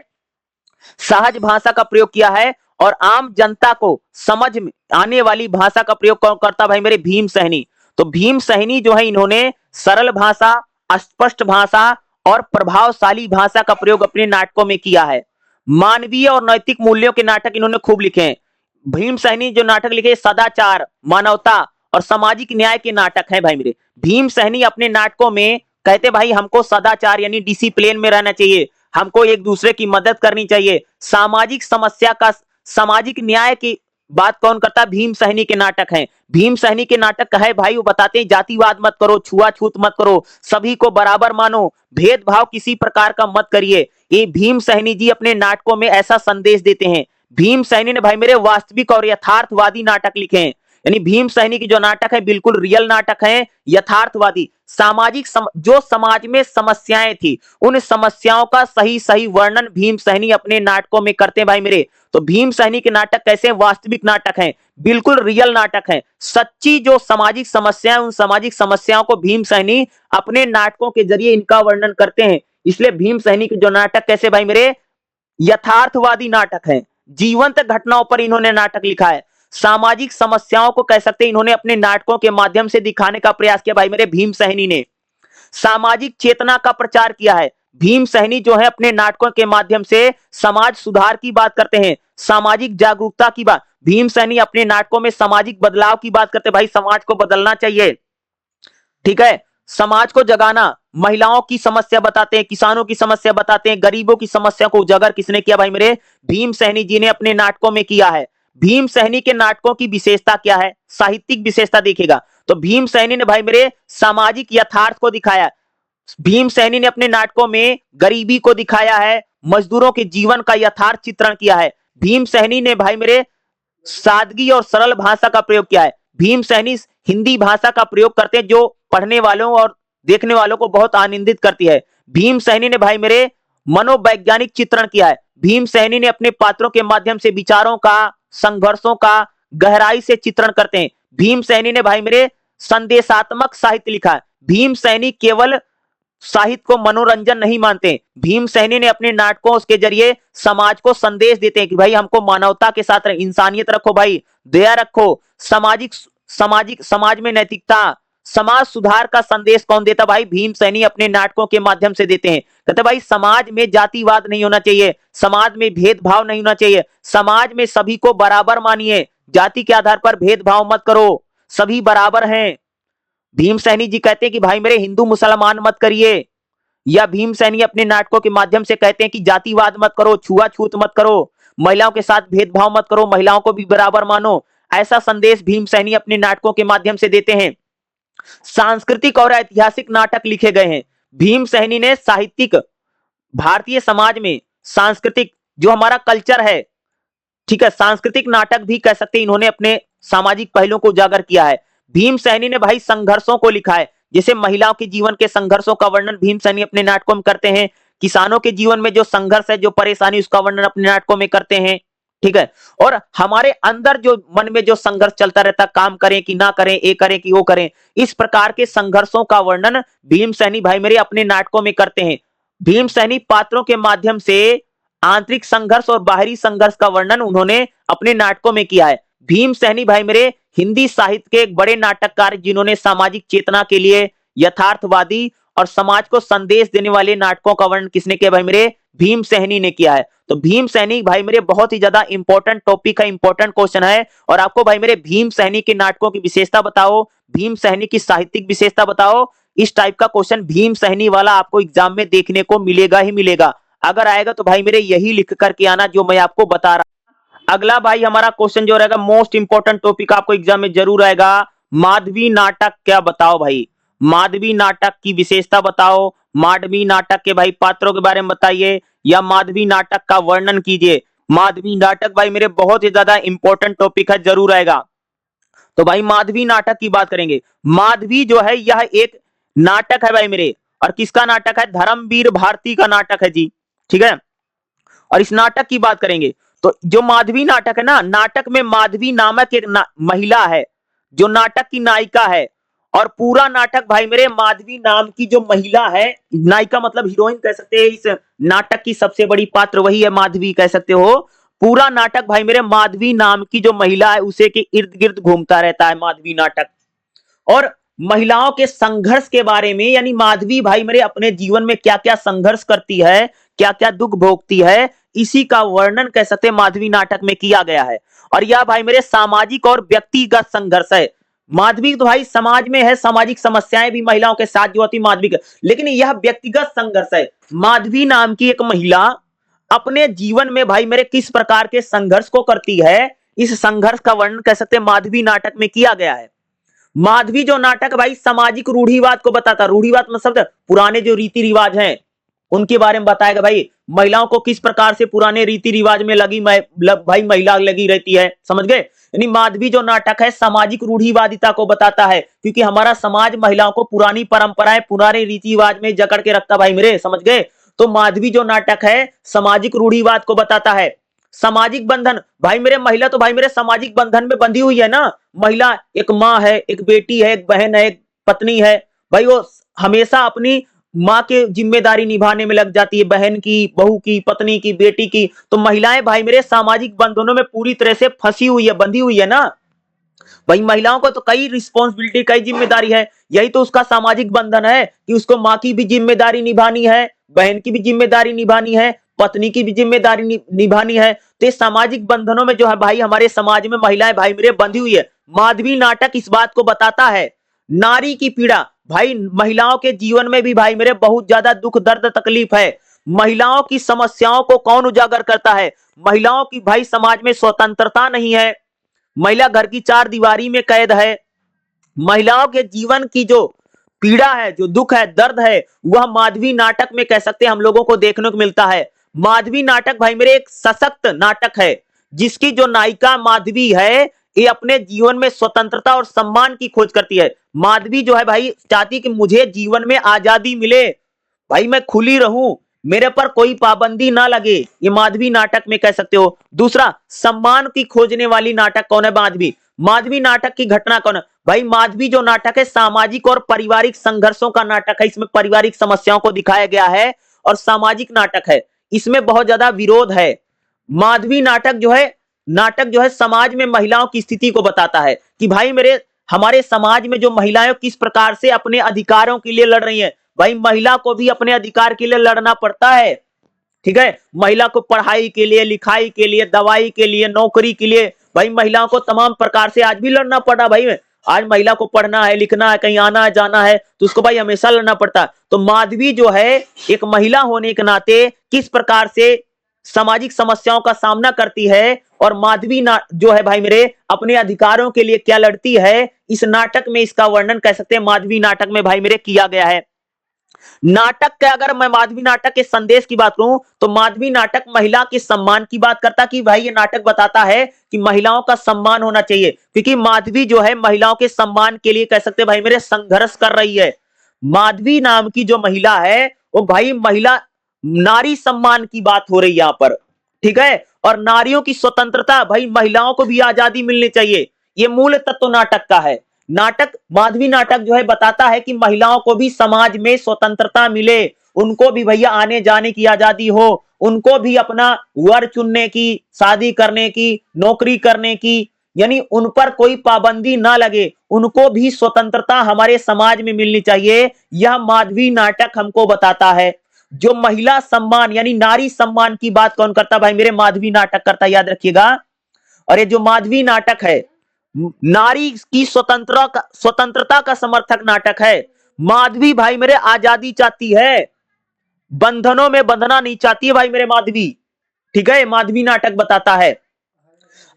सहज भाषा का प्रयोग किया है और आम जनता को समझ में आने वाली भाषा का प्रयोग कौन करता, भाई मेरे भीम सैनी। तो भीम सैनी जो है इन्होंने सरल भाषा, अस्पष्ट भाषा और प्रभावशाली भाषा का प्रयोग अपने नाटकों में किया है। मानवीय और नैतिक मूल्यों के नाटक इन्होंने खूब लिखे हैं। भीम सैनी जो नाटक लिखे सदाचार, मानवता और सामाजिक न्याय के नाटक हैं भाई मेरे। भीम सैनी अपने नाटकों में कहते भाई हमको सदाचार यानी डिसिप्लिन में रहना चाहिए, हमको एक दूसरे की मदद करनी चाहिए। सामाजिक समस्या का, सामाजिक न्याय की बात कौन करता, भीम सैनी के नाटक हैं। भीम सैनी के नाटक है भाई वो बताते हैं जातिवाद मत करो, छुआछूत मत करो, सभी को बराबर मानो, भेदभाव किसी प्रकार का मत करिए। ये भीम सैनी जी अपने नाटकों में ऐसा संदेश देते हैं। भीम सैनी ने भाई मेरे वास्तविक और यथार्थवादी नाटक लिखे हैं। यानी भीम सैनी की जो नाटक है बिल्कुल रियल नाटक है, यथार्थवादी। सामाजिक जो समाज में समस्याएं थी उन समस्याओं का सही सही वर्णन भीम सैनी अपने नाटकों में करते हैं भाई मेरे। तो भीम सैनी के नाटक कैसे हैं, वास्तविक नाटक हैं, बिल्कुल रियल नाटक हैं। सच्ची जो सामाजिक समस्याएं, उन सामाजिक समस्याओं को भीम सैनी अपने नाटकों के जरिए इनका वर्णन करते हैं। इसलिए भीम सैनिक जो नाटक कैसे भाई मेरे, यथार्थवादी नाटक है, जीवंत घटनाओं पर इन्होंने नाटक लिखा है, सामाजिक समस्याओं को कह सकते हैं इन्होंने अपने नाटकों के माध्यम से दिखाने का प्रयास किया भाई मेरे भीम सैनी ने, सामाजिक चेतना का प्रचार किया है। भीम सैनी जो है अपने नाटकों के माध्यम से समाज सुधार की बात करते हैं, सामाजिक जागरूकता की बात, भीम सैनी अपने नाटकों में सामाजिक बदलाव की बात करते हैं, भाई समाज को बदलना चाहिए, ठीक है, समाज को जगाना, महिलाओं की समस्या बताते हैं, किसानों की समस्या बताते हैं, गरीबों की समस्या को उजागर किसने किया भाई मेरे, भीम सैनी जी ने अपने नाटकों में किया है। भीम सैनी के नाटकों की विशेषता क्या है, साहित्यिक विशेषता देखिएगा तो भीम सैनी ने भाई मेरे सामाजिक यथार्थ को दिखाया, भीम सैनी ने अपने नाटकों में गरीबी को दिखाया है, मजदूरों के जीवन का यथार्थ चित्रण किया है, भीम सैनी ने भाई मेरे सादगी और सरल भाषा का प्रयोग किया है, भीम सैनी हिंदी भाषा का प्रयोग करते हैं जो पढ़ने वालों और देखने वालों को बहुत आनंदित करती है, भीम सैनी ने भाई मेरे मनोवैज्ञानिक चित्रण किया है, भीम सैनी ने अपने पात्रों के माध्यम से विचारों का, संघर्षों का गहराई से चित्रण करते हैं, भीम सैनी ने भाई मेरे संदेशात्मक साहित्य लिखा है, भीम सैनी केवल साहित्य को मनोरंजन नहीं मानते, भीम सैनी ने अपने नाटकों के जरिए समाज को संदेश देते हैं कि भाई हमको मानवता के साथ इंसानियत रखो, भाई दया रखो, सामाजिक सामाजिक समाज में नैतिकता, समाज सुधार का संदेश कौन देता भाई, भीम सैनी अपने नाटकों के माध्यम से देते हैं, कहते भाई समाज में जातिवाद नहीं होना चाहिए, समाज में भेदभाव नहीं होना चाहिए, समाज में सभी को बराबर मानिए, जाति के आधार पर भेदभाव मत करो, सभी बराबर हैं। भीम सैनी जी कहते हैं कि भाई मेरे हिंदू मुसलमान मत करिए, या भीम सैनी अपने नाटकों के माध्यम से कहते हैं कि जातिवाद मत करो, छुआछूत मत करो, महिलाओं के साथ भेदभाव मत करो, महिलाओं को भी बराबर मानो, ऐसा संदेश भीम सैनी अपने नाटकों के माध्यम से देते हैं। सांस्कृतिक और ऐतिहासिक नाटक लिखे गए हैं, भीम सैनी ने साहित्यिक भारतीय समाज में सांस्कृतिक जो हमारा कल्चर है, ठीक है, सांस्कृतिक नाटक भी कह सकते हैं इन्होंने अपने सामाजिक पहलुओं को उजागर किया है। भीम सैनी ने भाई संघर्षों को लिखा है, जैसे महिलाओं के जीवन के संघर्षों का वर्णन भीम सैनी अपने नाटकों में करते हैं, किसानों के जीवन में जो संघर्ष है, जो परेशानी, उसका वर्णन अपने नाटकों में करते हैं, ठीक है, और हमारे अंदर जो मन में जो संघर्ष चलता रहता, काम करें कि ना करें, ये करें कि वो करें, इस प्रकार के संघर्षों का वर्णन भीम सैनी भाई मेरे अपने नाटकों में करते हैं। भीम सैनी पात्रों के माध्यम से आंतरिक संघर्ष और बाहरी संघर्ष का वर्णन उन्होंने अपने नाटकों में किया है। भीम सैनी भाई मेरे हिंदी साहित्य के एक बड़े नाटककार जिन्होंने सामाजिक चेतना के लिए यथार्थवादी और समाज को संदेश देने वाले नाटकों का वर्णन किसने किया भाई मेरे, भीम सैनी ने किया है। तो भीम सैनी भाई मेरे बहुत ही ज्यादा इंपॉर्टेंट टॉपिक है, इंपॉर्टेंट क्वेश्चन है, और आपको भाई मेरे भीम सैनी के नाटकों की विशेषता बताओ, भीम सैनी की साहित्यिक विशेषता बताओ, इस टाइप का क्वेश्चन भीम सैनी वाला आपको एग्जाम में देखने को मिलेगा ही मिलेगा। अगर आएगा तो भाई मेरे यही लिख करके आना जो मैं आपको बता रहा। अगला भाई हमारा क्वेश्चन जो रहेगा मोस्ट इंपॉर्टेंट टॉपिक आपको एग्जाम में जरूर आएगा, माधवी नाटक क्या बताओ भाई, माधवी नाटक की विशेषता बताओ, माधवी नाटक के भाई पात्रों के बारे में बताइए, या माधवी नाटक का वर्णन कीजिए। माधवी नाटक भाई मेरे बहुत ही ज्यादा इंपॉर्टेंट टॉपिक है, जरूर आएगा। तो भाई माधवी नाटक की बात करेंगे। माधवी जो है यह एक नाटक है भाई मेरे, और किसका नाटक है, धर्मवीर भारती का नाटक है जी, ठीक है। और इस नाटक की बात करेंगे तो जो माधवी नाटक है ना, नाटक में माधवी नामक एक महिला है जो नाटक की नायिका है, और पूरा नाटक भाई मेरे माधवी नाम की जो महिला है, नायिका मतलब हीरोइन कह सकते हैं, इस नाटक की सबसे बड़ी पात्र वही है, माधवी कह सकते हो। पूरा नाटक भाई मेरे माधवी नाम की जो महिला है उसे के इर्द गिर्द घूमता रहता है माधवी नाटक, और महिलाओं के संघर्ष के बारे में, यानी माधवी भाई मेरे अपने जीवन में क्या क्या संघर्ष करती है, क्या क्या दुख भोगती है, इसी का वर्णन कह सकते हैं माधवी नाटक में किया गया है। और यह भाई मेरे सामाजिक और व्यक्तिगत संघर्ष है। माधवी तो भाई समाज में है, सामाजिक समस्याएं भी महिलाओं के साथ जो होती माधवी के, लेकिन यह व्यक्तिगत संघर्ष है। माधवी नाम की एक महिला अपने जीवन में भाई मेरे किस प्रकार के संघर्ष को करती है, इस संघर्ष का वर्णन कह सकते हैं माधवी नाटक में किया गया है। माधवी जो नाटक भाई सामाजिक रूढ़िवाद को बताता, रूढ़िवाद मतलब पुराने जो रीति रिवाज हैं उनके बारे में बताएगा, भाई महिलाओं को किस प्रकार से पुराने रीति रिवाज में भाई महिला लगी रहती है, समझ गए। यानी माधवी जो नाटक है सामाजिक रूढ़िवादिता को बताता है, क्योंकि हमारा समाज महिलाओं को पुरानी परंपराएं, पुराने रीति रिवाज में जकड़ के रखता भाई मेरे, समझ गए। तो माधवी जो नाटक है सामाजिक रूढ़िवाद को बताता है। सामाजिक बंधन भाई मेरे, महिला तो भाई मेरे सामाजिक बंधन में बंधी हुई है ना, महिला एक माँ है, एक बेटी है, एक बहन है, एक पत्नी है, भाई वो हमेशा अपनी माँ के जिम्मेदारी निभाने में लग जाती है, बहन की, बहू की, पत्नी की, बेटी की। तो महिलाएं भाई मेरे सामाजिक बंधनों में पूरी तरह से फंसी हुई है, बंधी हुई है ना। भाई महिलाओं को तो कई रिस्पॉन्सिबिलिटी, कई जिम्मेदारी है। यही तो उसका सामाजिक बंधन है कि उसको माँ की भी जिम्मेदारी निभानी है, बहन की भी जिम्मेदारी निभानी है, पत्नी की भी जिम्मेदारी निभानी है। तो ये सामाजिक बंधनों में जो है भाई हमारे समाज में महिलाएं भाई मेरे बंधी हुई है। माधवी नाटक इस बात को बताता है। नारी की पीड़ा, भाई महिलाओं के जीवन में भी भाई मेरे बहुत ज्यादा दुख दर्द तकलीफ है। महिलाओं की समस्याओं को कौन उजागर करता है? महिलाओं की भाई समाज में स्वतंत्रता नहीं है, महिला घर की चार दीवारी में कैद है। महिलाओं के जीवन की जो पीड़ा है, जो दुख है, दर्द है, वह माधवी नाटक में कह सकते हैं हम लोगों को देखने को मिलता है। माधवी नाटक भाई मेरे एक सशक्त नाटक है, जिसकी जो नायिका माधवी है, ये अपने जीवन में स्वतंत्रता और सम्मान की खोज करती है। माधवी जो है भाई चाहती कि मुझे जीवन में आजादी मिले, भाई मैं खुली रहूं, मेरे पर कोई पाबंदी ना लगे। ये माधवी नाटक में कह सकते हो। दूसरा, सम्मान की खोजने वाली नाटक कौन है? माधवी। माधवी नाटक की घटना कौन है? भाई माधवी जो नाटक है सामाजिक और पारिवारिक संघर्षों का नाटक है। इसमें पारिवारिक समस्याओं को दिखाया गया है और सामाजिक नाटक है, इसमें बहुत ज्यादा विरोध है। माधवी नाटक जो है समाज में महिलाओं की स्थिति को बताता है कि भाई मेरे हमारे समाज में जो महिलाएं किस प्रकार से अपने अधिकारों के लिए लड़ रही हैं। भाई महिला को भी अपने अधिकार के लिए लड़ना पड़ता है, ठीक है। महिला को पढ़ाई के लिए, लिखाई के लिए, दवाई के लिए, नौकरी के लिए, भाई महिलाओं को तमाम प्रकार से आज भी लड़ना पड़ा। भाई आज महिला को पढ़ना है, लिखना है, कहीं आना है, जाना है, तो उसको भाई हमेशा लड़ना पड़ता है। तो माधवी जो है एक महिला होने के नाते किस प्रकार से सामाजिक समस्याओं का सामना करती है और माधवी जो है भाई मेरे अपने अधिकारों के लिए क्या लड़ती है, इस नाटक में इसका वर्णन कह सकते हैं माधवी नाटक में भाई मेरे किया गया है। नाटक के अगर मैं माधवी नाटक के संदेश की बात करूं तो माधवी नाटक महिला के सम्मान की बात करता कि भाई ये नाटक बताता है कि महिलाओं का सम्मान होना चाहिए, क्योंकि माधवी जो है महिलाओं के सम्मान के लिए कह सकते भाई मेरे संघर्ष कर रही है। माधवी नाम की जो महिला है वो भाई महिला नारी सम्मान की बात हो रही है यहां पर, ठीक है। और नारियों की स्वतंत्रता, भाई महिलाओं को भी आजादी मिलनी चाहिए, ये मूल तत्व नाटक का है। नाटक माधवी नाटक जो है बताता है कि महिलाओं को भी समाज में स्वतंत्रता मिले, उनको भी भैया आने जाने की आजादी हो, उनको भी अपना वर चुनने की, शादी करने की, नौकरी करने की, यानी उन पर कोई पाबंदी ना लगे, उनको भी स्वतंत्रता हमारे समाज में मिलनी चाहिए। यह माधवी नाटक हमको बताता है। जो महिला सम्मान यानी नारी सम्मान की बात कौन करता भाई मेरे? माधवी नाटक करता, याद रखिएगा। और ये जो माधवी नाटक है नारी की स्वतंत्रता का समर्थक नाटक है। माधवी भाई मेरे आजादी चाहती है, बंधनों में बंधना नहीं चाहती है भाई मेरे माधवी, ठीक है। माधवी नाटक बताता है।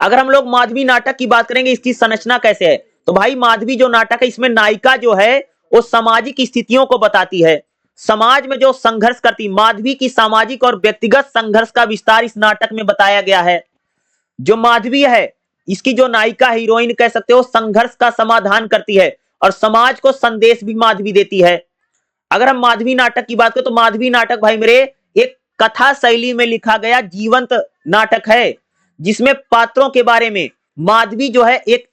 अगर हम लोग माधवी नाटक की बात करेंगे इसकी संरचना कैसे है, तो भाई माधवी जो नाटक है इसमें नायिका जो है वो सामाजिक स्थितियों को बताती है, समाज में जो संघर्ष करती। माधवी की सामाजिक और व्यक्तिगत संघर्ष का विस्तार इस नाटक में बताया गया है। जो माधवी है इसकी जो नायिका हीरोइन कह सकते हो संघर्ष का समाधान करती है और समाज को संदेश भी माधवी देती है। अगर हम माधवी नाटक की बात करें तो माधवी नाटक भाई मेरे एक कथा शैली में लिखा गया जीवंत नाटक है, जिसमें पात्रों के बारे में माधवी जो है एक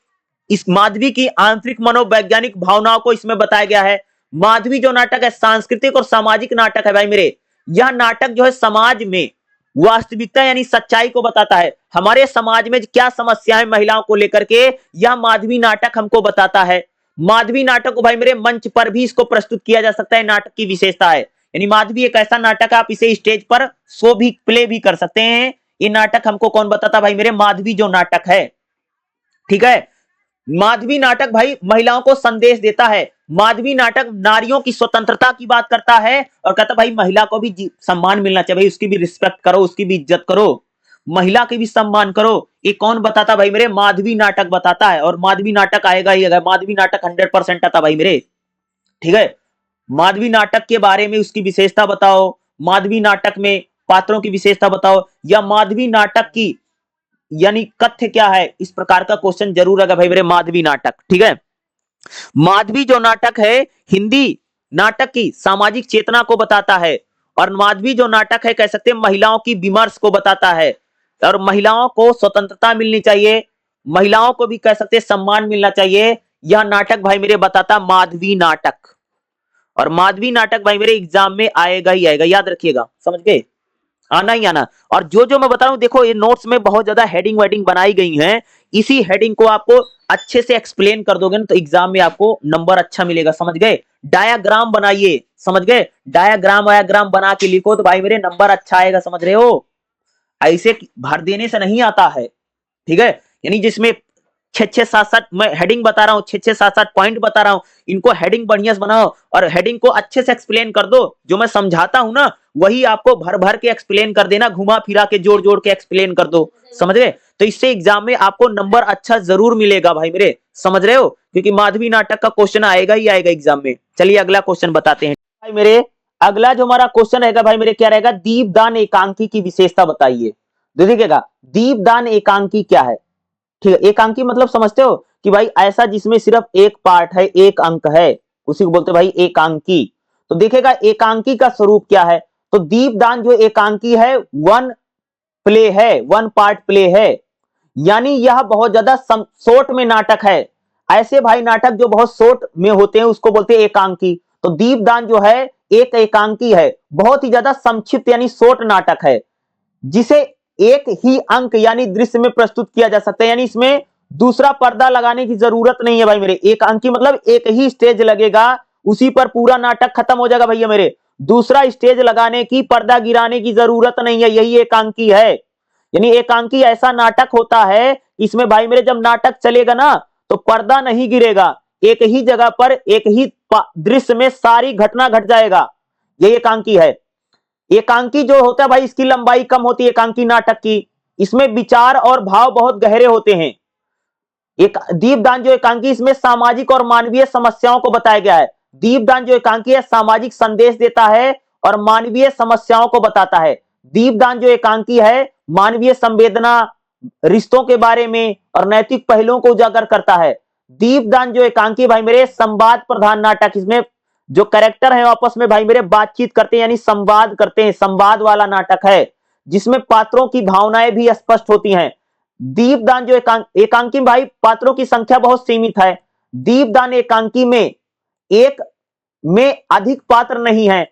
इस माधवी की आंतरिक मनोवैज्ञानिक भावनाओं को इसमें बताया गया है। माधवी जो नाटक है सांस्कृतिक और सामाजिक नाटक है भाई मेरे। यह नाटक जो है समाज में वास्तविकता यानी सच्चाई को बताता है। हमारे समाज में क्या समस्याएं महिलाओं को लेकर के यह माधवी नाटक हमको बताता है। माधवी नाटक को भाई मेरे मंच पर भी इसको प्रस्तुत किया जा सकता है, नाटक की विशेषता है। यानी माधवी एक ऐसा नाटक है आप इसे स्टेज पर शो भी प्ले भी कर सकते हैं। ये नाटक हमको कौन बताता भाई मेरे? माधवी जो नाटक है, ठीक है। माधवी नाटक भाई महिलाओं को संदेश देता है। माधवी नाटक नारियों की स्वतंत्रता की बात करता है और कहता भाई महिला को भी सम्मान मिलना चाहिए, भाई उसकी भी रिस्पेक्ट करो, उसकी भी इज्जत करो, महिला की भी सम्मान करो। ये कौन बताता भाई मेरे? माधवी नाटक बताता है। और माधवी नाटक आएगा ही, अगर माधवी नाटक 100% आता भाई मेरे, ठीक है। माधवी नाटक के बारे में उसकी विशेषता बताओ, माधवी नाटक में पात्रों की विशेषता बताओ, या माधवी नाटक की यानी कथ्य क्या है, इस प्रकार का क्वेश्चन जरूर आएगा भाई मेरे माधवी नाटक, ठीक है। माधवी जो नाटक है हिंदी नाटक की सामाजिक चेतना को बताता है और माधवी जो नाटक है कह सकते हैं महिलाओं की विमर्श को बताता है और महिलाओं को स्वतंत्रता मिलनी चाहिए, महिलाओं को भी कह सकते हैं सम्मान मिलना चाहिए। यह नाटक भाई मेरे बताता माधवी नाटक। और माधवी नाटक भाई मेरे एग्जाम में आएगा ही आएगा, याद रखिएगा, समझ गए, आना ही आना। और जो जो मैं बता रहा हूं देखो, ये नोट्स में बहुत ज्यादा हेडिंग वेडिंग बनाई गई हैं, इसी हेडिंग को आपको अच्छे से एक्सप्लेन कर दोगे ना तो एग्जाम में आपको नंबर अच्छा मिलेगा, समझ गए। डायाग्राम बनाइए, समझ गए, डायाग्राम वायाग्राम बना के लिखो तो भाई मेरे नंबर अच्छा आएगा, समझ रहे हो, ऐसे भर देने से नहीं आता है, ठीक है। यानी जिसमें 6-6 7-7 मैं हेडिंग बता रहा हूँ, 6-6 7-7 पॉइंट बता रहा हूँ, इनको हेडिंग बढ़िया से बनाओ और हेडिंग को अच्छे से एक्सप्लेन कर दो। जो मैं समझाता हूं ना वही आपको भर भर के एक्सप्लेन कर देना, घुमा फिरा के जोड़ जोड़ के एक्सप्लेन कर दो, समझ गए। तो इससे एग्जाम में आपको नंबर अच्छा जरूर मिलेगा भाई मेरे, समझ रहे हो, क्योंकि माधवी नाटक का क्वेश्चन आएगा ही आएगा एग्जाम में। चलिए अगला क्वेश्चन बताते हैं भाई मेरे। अगला जो हमारा क्वेश्चन रहेगा भाई मेरे, क्या रहेगा, दीपदान एकांकी की विशेषता बताइए। देखिएगा, दीपदान एकांकी क्या है, ठीक है। एकांकी मतलब समझते हो कि भाई ऐसा जिसमें सिर्फ एक पार्ट है, एक अंक है, उसी को बोलते हैं भाई एकांकी। तो देखेगा एकांकी का स्वरूप क्या है, तो दीपदान जो एकांकी है वन प्ले है, वन पार्ट प्ले है, यानी यह बहुत ज्यादा शॉर्ट में नाटक है। ऐसे भाई नाटक जो बहुत शॉर्ट में होते हैं उसको बोलते हैं एकांकी। तो दीपदान जो है एक एकांकी है, बहुत ही ज्यादा संक्षिप्त यानी शॉर्ट नाटक है, जिसे एक ही अंक यानी दृश्य में प्रस्तुत किया जा सकता है, यानी इसमें दूसरा पर्दा लगाने की जरूरत नहीं है भाई मेरे। एक अंकी मतलब एक ही स्टेज लगेगा, उसी पर पूरा नाटक खत्म हो जाएगा भैया मेरे, दूसरा स्टेज लगाने की, पर्दा गिराने की जरूरत नहीं है, यही एकांकी है। यानी एकांकी ऐसा नाटक होता है, इसमें भाई मेरे जब नाटक चलेगा ना तो पर्दा नहीं गिरेगा, एक ही जगह पर एक ही दृश्य में सारी घटना घट जाएगा, यही एकांकी है। एकांकी जो होता है भाई इसकी लंबाई कम होती है एकांकी नाटक की, इसमें विचार और भाव बहुत गहरे होते हैं। एक दीपदान जो एकांकी, इसमें सामाजिक और मानवीय समस्याओं को बताया गया है। दीपदान जो एकांकी है सामाजिक संदेश देता है और मानवीय समस्याओं को बताता है। दीपदान जो एकांकी है मानवीय संवेदना, रिश्तों के बारे में और नैतिक पहलुओं को उजागर करता है। दीपदान जो एकांकी भाई मेरे संवाद प्रधान नाटक, इसमें जो कैरेक्टर है आपस में भाई मेरे बातचीत करते हैं यानी संवाद करते हैं, संवाद वाला नाटक है, जिसमें पात्रों की भावनाएं भी स्पष्ट होती हैं। दीपदान जो एकांकी भाई पात्रों की संख्या बहुत सीमित है। दीपदान एकांकी में एक में अधिक पात्र नहीं है,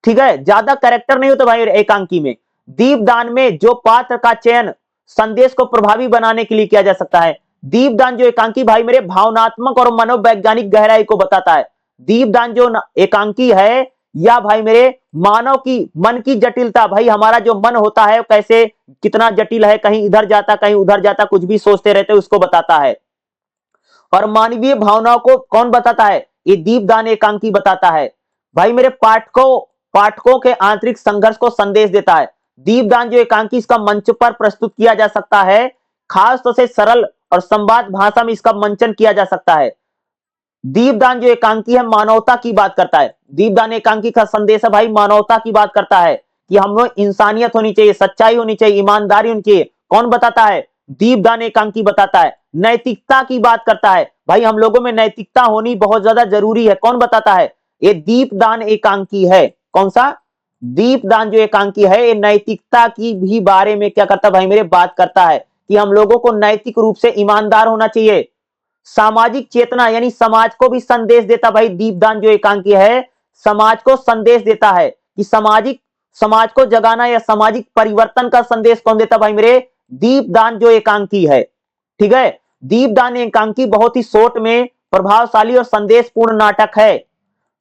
ठीक है, ज्यादा कैरेक्टर नहीं होता भाई एकांकी में। दीपदान में जो पात्र का चयन संदेश को प्रभावी बनाने के लिए किया जा सकता है। दीपदान जो एकांकी भाई मेरे भावनात्मक और मनोवैज्ञानिक गहराई को बताता है। दीपदान जो एकांकी है या भाई मेरे मानव की मन की जटिलता, भाई हमारा जो मन होता है कैसे कितना जटिल है, कहीं इधर जाता कहीं उधर जाता, कुछ भी सोचते रहते उसको बताता है। और मानवीय भावनाओं को कौन बताता है, ये दीपदान एकांकी बताता है। भाई मेरे पाठकों के आंतरिक संघर्ष को संदेश देता है। दीपदान जो एकांकी इसका मंच पर प्रस्तुत किया जा सकता है, खास तौर से सरल और संवाद भाषा में इसका मंचन किया जा सकता है। दीपदान जो एकांकी है मानवता की बात करता है। दीपदान एकांकी का संदेश है भाई मानवता की बात करता है कि हम लोग इंसानियत होनी चाहिए, सच्चाई होनी चाहिए, ईमानदारी होनी चाहिए। कौन बताता है, दीपदान एकांकी बताता है। नैतिकता की बात करता है, भाई हम लोगों में नैतिकता होनी बहुत ज्यादा जरूरी है, कौन बताता है, ये दीपदान एकांकी है। कौन सा, दीपदान जो एकांकी है ये नैतिकता की भी बारे में क्या करता है भाई मेरे, बात करता है कि हम लोगों को नैतिक रूप से ईमानदार होना चाहिए। सामाजिक चेतना यानी समाज को भी संदेश देता, भाई दीपदान जो एकांकी है समाज को संदेश देता है कि समाज को जगाना या सामाजिक परिवर्तन का संदेश कौन देता भाई मेरे, दीपदान जो एकांकी है, ठीक है। दीपदान एकांकी बहुत ही शॉर्ट में प्रभावशाली और संदेशपूर्ण नाटक है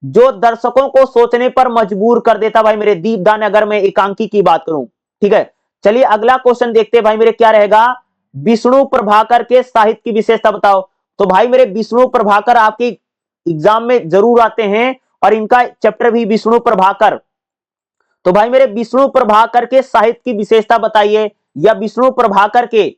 जो दर्शकों को सोचने पर मजबूर कर देता भाई मेरे, दीपदान अगर मैं एकांकी की बात करूं, ठीक है। चलिए अगला क्वेश्चन देखते हैं भाई मेरे, क्या रहेगा, विष्णु प्रभाकर के साहित्य की विशेषता बताओ। तो भाई मेरे विष्णु प्रभाकर आपके एग्जाम में जरूर आते हैं और इनका चैप्टर भी विष्णु प्रभाकर। तो भाई मेरे विष्णु प्रभाकर के साहित्य की विशेषता बताइए या विष्णु प्रभाकर के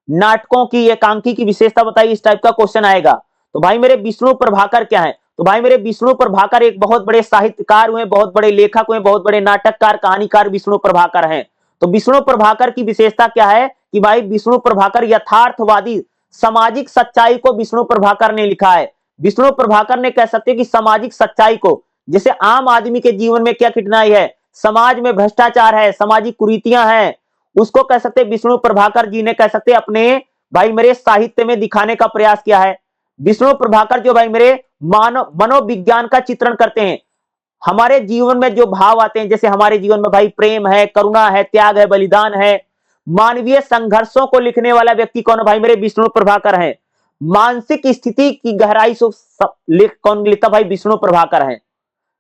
नाटकों की एकांकी की विशेषता बताइए, इस टाइप का क्वेश्चन आएगा। तो भाई मेरे विष्णु प्रभाकर क्या है, तो भाई मेरे विष्णु प्रभाकर एक बहुत बड़े साहित्यकार हुए, बहुत बड़े लेखक हुए, बहुत बड़े नाटककार कहानीकार विष्णु प्रभाकर हैं। तो विष्णु प्रभाकर की विशेषता क्या है कि भाई विष्णु प्रभाकर यथार्थवादी सामाजिक सच्चाई को विष्णु प्रभाकर ने लिखा है। विष्णु प्रभाकर ने कह सकते हैं कि सामाजिक सच्चाई को, जैसे आम आदमी के जीवन में क्या कठिनाई है, समाज में भ्रष्टाचार है, सामाजिक कुरीतियां हैं, उसको कह सकते विष्णु प्रभाकर जी ने कह सकते अपने भाई मेरे साहित्य में दिखाने का प्रयास किया है। विष्णु प्रभाकर जो भाई मेरे मानव मनोविज्ञान का चित्रण करते हैं। हमारे जीवन में जो भाव आते हैं, जैसे हमारे जीवन में भाई प्रेम है, करुणा है, त्याग है, बलिदान है, मानवीय संघर्षों को लिखने वाला व्यक्ति कौन है भाई मेरे? विष्णु प्रभाकर है। मानसिक स्थिति की गहराई से कौन लिखता भाई? विष्णु प्रभाकर है।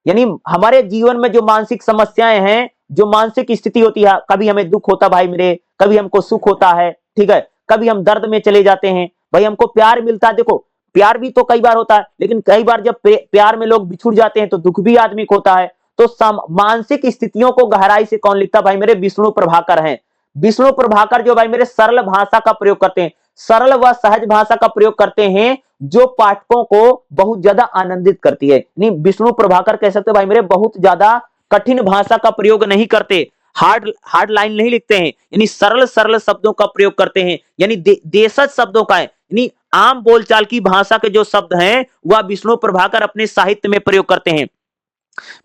यानी हमारे जीवन में जो मानसिक समस्याएं हैं, जो मानसिक स्थिति होती है, कभी हमें दुख होता भाई मेरे, कभी हमको सुख होता है, ठीक है, कभी हम दर्द में चले जाते हैं, भाई हमको प्यार मिलता है, देखो प्यार भी तो कई बार होता है, लेकिन कई बार जब प्यार में लोग बिछुड़ जाते हैं तो दुख भी आदमी को होता है। तो मानसिक स्थितियों को गहराई से कौन लिखता भाई मेरे? विष्णु प्रभाकर है। विष्णु प्रभाकर जो भाई मेरे सरल भाषा का प्रयोग करते हैं, सरल व सहज भाषा का प्रयोग करते हैं, जो पाठकों को बहुत ज्यादा आनंदित करती है। नहीं, विष्णु प्रभाकर कह सकते भाई मेरे बहुत ज्यादा कठिन भाषा का प्रयोग नहीं करते, हार्ड लाइन नहीं लिखते हैं, यानी सरल सरल शब्दों का प्रयोग करते हैं, यानी देशज शब्दों का है, यानी आम बोलचाल की भाषा के जो शब्द हैं वह विष्णु प्रभाकर अपने साहित्य में प्रयोग करते हैं।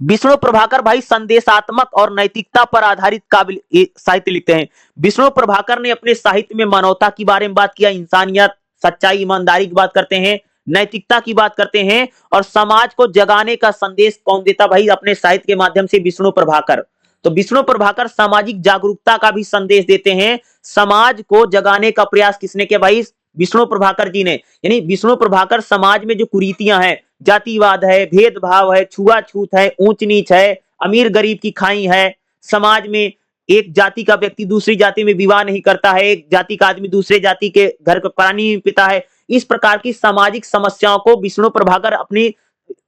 विष्णु प्रभाकर भाई संदेशात्मक और नैतिकता पर आधारित काबिल साहित्य लिखते हैं। विष्णु प्रभाकर ने अपने साहित्य में मानवता के बारे में बात किया, इंसानियत, सच्चाई, ईमानदारी की बात करते हैं, नैतिकता की बात करते हैं, और समाज को जगाने का संदेश कौन देता भाई? अपने साहित्य के माध्यम से विष्णु प्रभाकर। तो विष्णु प्रभाकर सामाजिक जागरूकता का भी संदेश देते हैं। समाज को जगाने का प्रयास किसने किया भाई? विष्णु प्रभाकर जी ने। यानी विष्णु प्रभाकर समाज में जो कुरीतियां हैं, जातिवाद है, भेदभाव है, छुआछूत है, ऊंच नीच है, अमीर गरीब की खाई है, समाज में एक जाति का व्यक्ति दूसरी जाति में विवाह नहीं करता है, एक जाति का आदमी दूसरे जाति के घर का पानी पीता है, इस प्रकार की सामाजिक समस्याओं को विष्णु प्रभाकर अपनी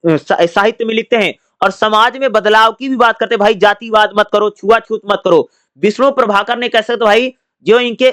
साहित्य में लिखते हैं। और समाज में बदलाव की भी बात करते हैं, भाई जातिवाद मत करो, छुआछूत मत करो। विष्णु प्रभाकर ने कैसे, तो भाई जो इनके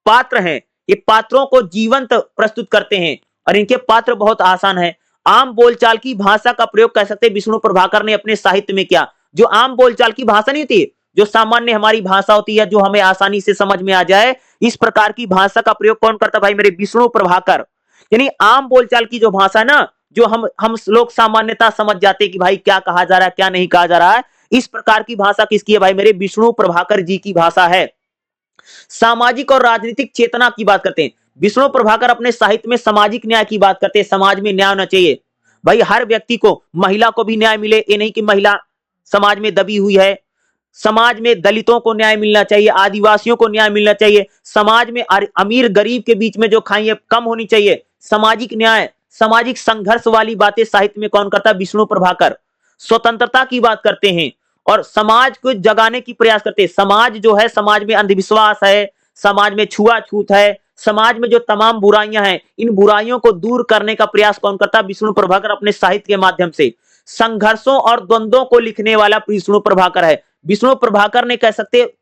पात्र हैं, ये पात्रों को जीवंत प्रस्तुत करते हैं, और इनके पात्र बहुत आसान है। आम बोलचाल की भाषा का प्रयोग कह सकते हैं विष्णु प्रभाकर ने अपने साहित्य में किया। जो आम बोलचाल की भाषा नहीं होती, जो सामान्य हमारी भाषा होती है, जो हमें आसानी से समझ में आ जाए, इस प्रकार की भाषा का प्रयोग कौन करता भाई मेरे? विष्णु प्रभाकर। यानी आम बोलचाल की जो भाषा ना, जो हम लोग सामान्यता समझ जाते हैं कि भाई क्या कहा जा रहा है, क्या नहीं कहा जा रहा है, इस प्रकार की भाषा किसकी है भाई मेरे? विष्णु प्रभाकर जी की भाषा है। सामाजिक और राजनीतिक चेतना की बात करते हैं। विष्णु प्रभाकर अपने साहित्य में सामाजिक न्याय की बात करते हैं, समाज में न्याय होना चाहिए भाई, हर व्यक्ति को, महिला को भी न्याय मिले, ये नहीं कि महिला समाज में दबी हुई है, समाज में दलितों को न्याय मिलना चाहिए, आदिवासियों को न्याय मिलना चाहिए, समाज में अमीर गरीब के बीच में जो खाई है कम होनी चाहिए, सामाजिक न्याय, सामाजिक संघर्ष वाली बातें साहित्य में कौन करता है? विष्णु प्रभाकर। स्वतंत्रता की बात करते हैं और समाज को जगाने की प्रयास करते हैं। समाज जो है, समाज में अंधविश्वास है, समाज में छुआछूत है, समाज में जो तमाम बुराइयां हैं, इन बुराइयों को दूर करने का प्रयास कौन करता है? विष्णु प्रभाकर अपने साहित्य के माध्यम से। संघर्षों और द्वंद्वों को लिखने वाला विष्णु प्रभाकर है। विष्णु प्रभाकर ने कह सकते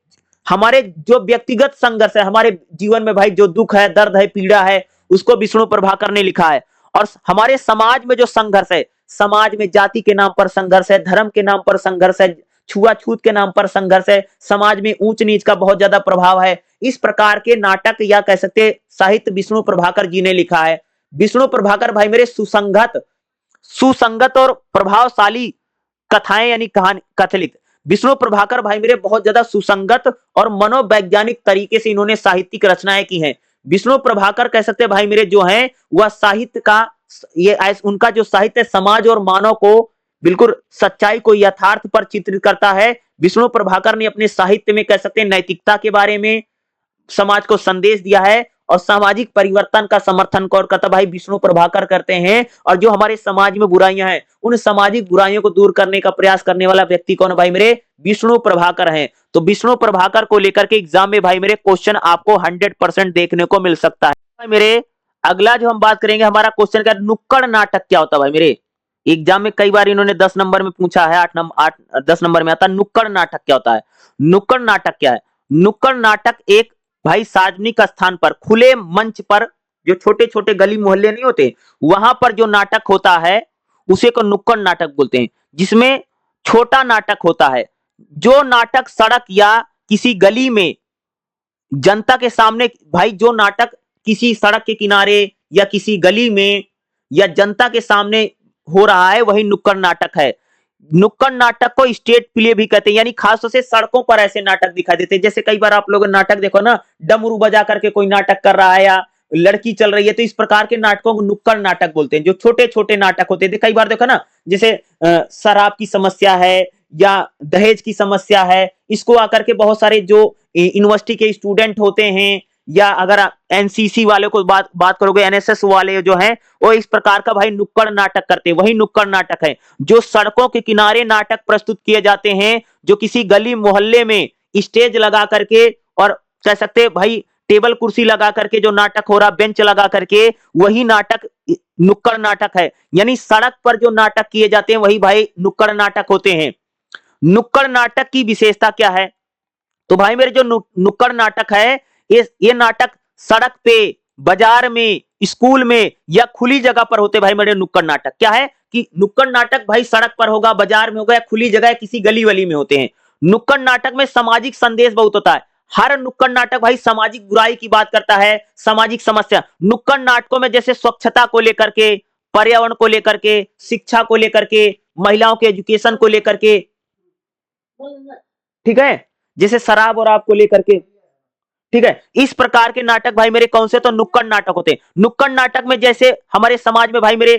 हमारे जो व्यक्तिगत संघर्ष है, हमारे जीवन में भाई जो दुख है, दर्द है, पीड़ा है, उसको विष्णु प्रभाकर ने लिखा है। और हमारे समाज में जो संघर्ष है, समाज में जाति के नाम पर संघर्ष है, धर्म के नाम पर संघर्ष है, छुआछूत के नाम पर संघर्ष है, समाज में ऊंच नीच का बहुत ज्यादा प्रभाव है, इस प्रकार के नाटक या कह सकते साहित्य विष्णु प्रभाकर जी ने लिखा है। विष्णु प्रभाकर भाई मेरे सुसंगत और प्रभावशाली कथाएं यानी कहानी कथलित। विष्णु प्रभाकर भाई मेरे बहुत ज्यादा सुसंगत और मनोवैज्ञानिक तरीके से इन्होंने साहित्यिक रचनाएं की हैं। विष्णु प्रभाकर कह सकते हैं भाई मेरे जो हैं वह साहित्य का, ये उनका जो साहित्य समाज और मानव को बिल्कुल सच्चाई को यथार्थ पर चित्रित करता है। विष्णु प्रभाकर ने अपने साहित्य में कह सकते हैं नैतिकता के बारे में समाज को संदेश दिया है और सामाजिक परिवर्तन का समर्थन कौन करता भाई? विष्णु प्रभाकर करते हैं। और जो हमारे समाज में बुराइयां हैं, उन सामाजिक बुराइयों को दूर करने का प्रयास करने वाला व्यक्ति कौन है भाई मेरे? विष्णु प्रभाकर हैं। तो विष्णु प्रभाकर को लेकर के एग्जाम में भाई मेरे क्वेश्चन आपको 100% देखने को मिल सकता है। भाई मेरे अगला जो हम बात करेंगे, हमारा क्वेश्चन क्या, नुक्कड़ नाटक क्या होता है भाई मेरे? एग्जाम में कई बार इन्होंने 10 नंबर में पूछा है, 10 नंबर में आता है। नुक्कड़ नाटक क्या होता है? नुक्कड़ नाटक क्या है? नुक्कड़ नाटक एक भाई सार्वजनिक स्थान पर, खुले मंच पर, जो छोटे छोटे गली मोहल्ले नहीं होते, वहां पर जो नाटक होता है उसे को नुक्कड़ नाटक बोलते हैं, जिसमें छोटा नाटक होता है। जो नाटक सड़क या किसी गली में जनता के सामने, भाई जो नाटक किसी सड़क के किनारे या किसी गली में या जनता के सामने हो रहा है, वही नुक्कड़ नाटक है। नुक्कड़ नाटक को स्टेट प्ले भी कहते हैं, यानी खासतौर से सड़कों पर ऐसे नाटक दिखाई देते हैं। जैसे कई बार आप लोग नाटक देखो ना, डमरू बजा करके कोई नाटक कर रहा है, या लड़की चल रही है, तो इस प्रकार के नाटकों को नुक्कड़ नाटक बोलते हैं। जो छोटे छोटे नाटक होते हैं, कई बार देखो ना, जैसे शराब की समस्या है या दहेज की समस्या है, इसको आकर के बहुत सारे जो यूनिवर्सिटी के स्टूडेंट होते हैं, या अगर एनसीसी वाले को बात करोगे, एनएसएस वाले जो हैं, वो इस प्रकार का भाई नुक्कड़ नाटक करते हैं। वही नुक्कड़ नाटक है जो सड़कों के किनारे नाटक प्रस्तुत किए जाते हैं, जो किसी गली मोहल्ले में स्टेज लगा करके, और कह सकते हैं भाई टेबल कुर्सी लगा करके जो नाटक हो रहा, बेंच लगा करके, वही नाटक नुक्कड़ नाटक है। यानी सड़क पर जो नाटक किए जाते हैं वही भाई नुक्कड़ नाटक होते हैं। नुक्कड़ नाटक की विशेषता क्या है? तो भाई मेरे जो नुक्कड़ नाटक है, ये नाटक सड़क पे, बाजार में, स्कूल में या खुली जगह पर होते। भाई मेरे नुक्कड़ नाटक क्या है कि नुक्कड़ नाटक भाई सड़क पर होगा, बाजार में होगा, या खुली जगह, किसी गली वली में होते हैं। नुक्कड़ नाटक में सामाजिक संदेश बहुत होता है। हर नुक्कड़ नाटक भाई सामाजिक बुराई की बात करता है, सामाजिक समस्या। नुक्कड़ नाटकों में जैसे स्वच्छता को लेकर के, पर्यावरण को लेकर के, शिक्षा को लेकर के, महिलाओं के एजुकेशन को लेकर के, ठीक है, जैसे शराब और आपको लेकर के, ठीक है, इस प्रकार के नाटक भाई मेरे कौन से, तो नुक्कड़ नाटक होते हैं। नुक्कड़ नाटक में जैसे हमारे समाज में भाई मेरे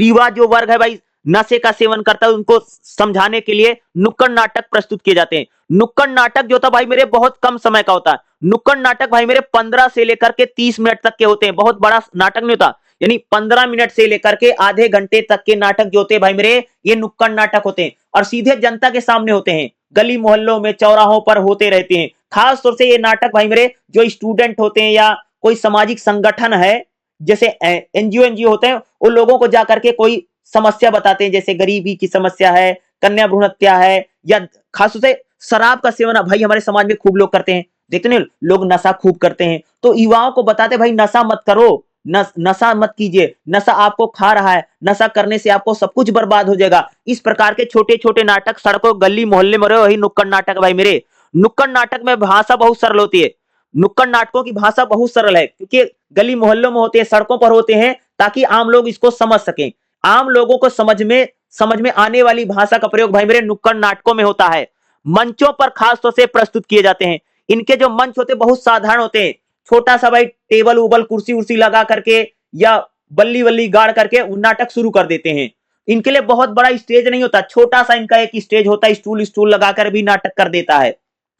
युवा जो वर्ग है भाई नशे का सेवन करता है, उनको समझाने के लिए नुक्कड़ नाटक प्रस्तुत किए जाते हैं। नुक्कड़ नाटक जो था भाई मेरे बहुत कम समय का होता है। नुक्कड़ नाटक भाई मेरे 15 से लेकर के 30 मिनट तक के होते हैं। बहुत बड़ा नाटक नहीं होता, यानी 15 मिनट से लेकर के आधे घंटे तक के नाटक जो होते हैं भाई मेरे, ये नुक्कड़ नाटक होते हैं, और सीधे जनता के सामने होते हैं, गली मोहल्लों में, चौराहों पर होते रहते हैं। खास तौर से ये नाटक भाई मेरे जो स्टूडेंट होते हैं या कोई सामाजिक संगठन है, जैसे एनजीओ होते हैं, उन लोगों को जाकर के कोई समस्या बताते हैं, जैसे गरीबी की समस्या है, कन्या भ्रूण हत्या है, या खास तौर से शराब का सेवन भाई हमारे समाज में खूब लोग करते हैं। देखते नहीं, लोग नशा खूब करते हैं, तो युवाओं को बताते भाई नशा मत करो, नशा मत कीजिए, नशा आपको खा रहा है, नशा करने से आपको सब कुछ बर्बाद हो जाएगा। इस प्रकार के छोटे छोटे नाटक सड़कों, गली मोहल्ले में रहे, वही नुक्कड़ नाटक भाई मेरे। नुक्कड़ नाटक में भाषा बहुत सरल होती है। नुक्कड़ नाटकों की भाषा बहुत सरल है, क्योंकि गली मोहल्लों में होते हैं, सड़कों पर होते हैं, ताकि आम लोग इसको समझ सकें। आम लोगों को समझ में आने वाली भाषा का प्रयोग भाई मेरे नुक्कड़ नाटकों में होता है। मंचों पर खास तौर से प्रस्तुत किए जाते हैं। इनके जो मंच होते हैं बहुत साधारण होते हैं, छोटा सा भाई टेबल उबल कुर्सी उर्सी लगा करके या बल्ली वल्ली गाड़ करके नाटक शुरू कर देते हैं। इनके लिए बहुत बड़ा स्टेज नहीं होता, छोटा सा इनका एक स्टेज होता है, स्टूल लगाकर भी नाटक कर देता है,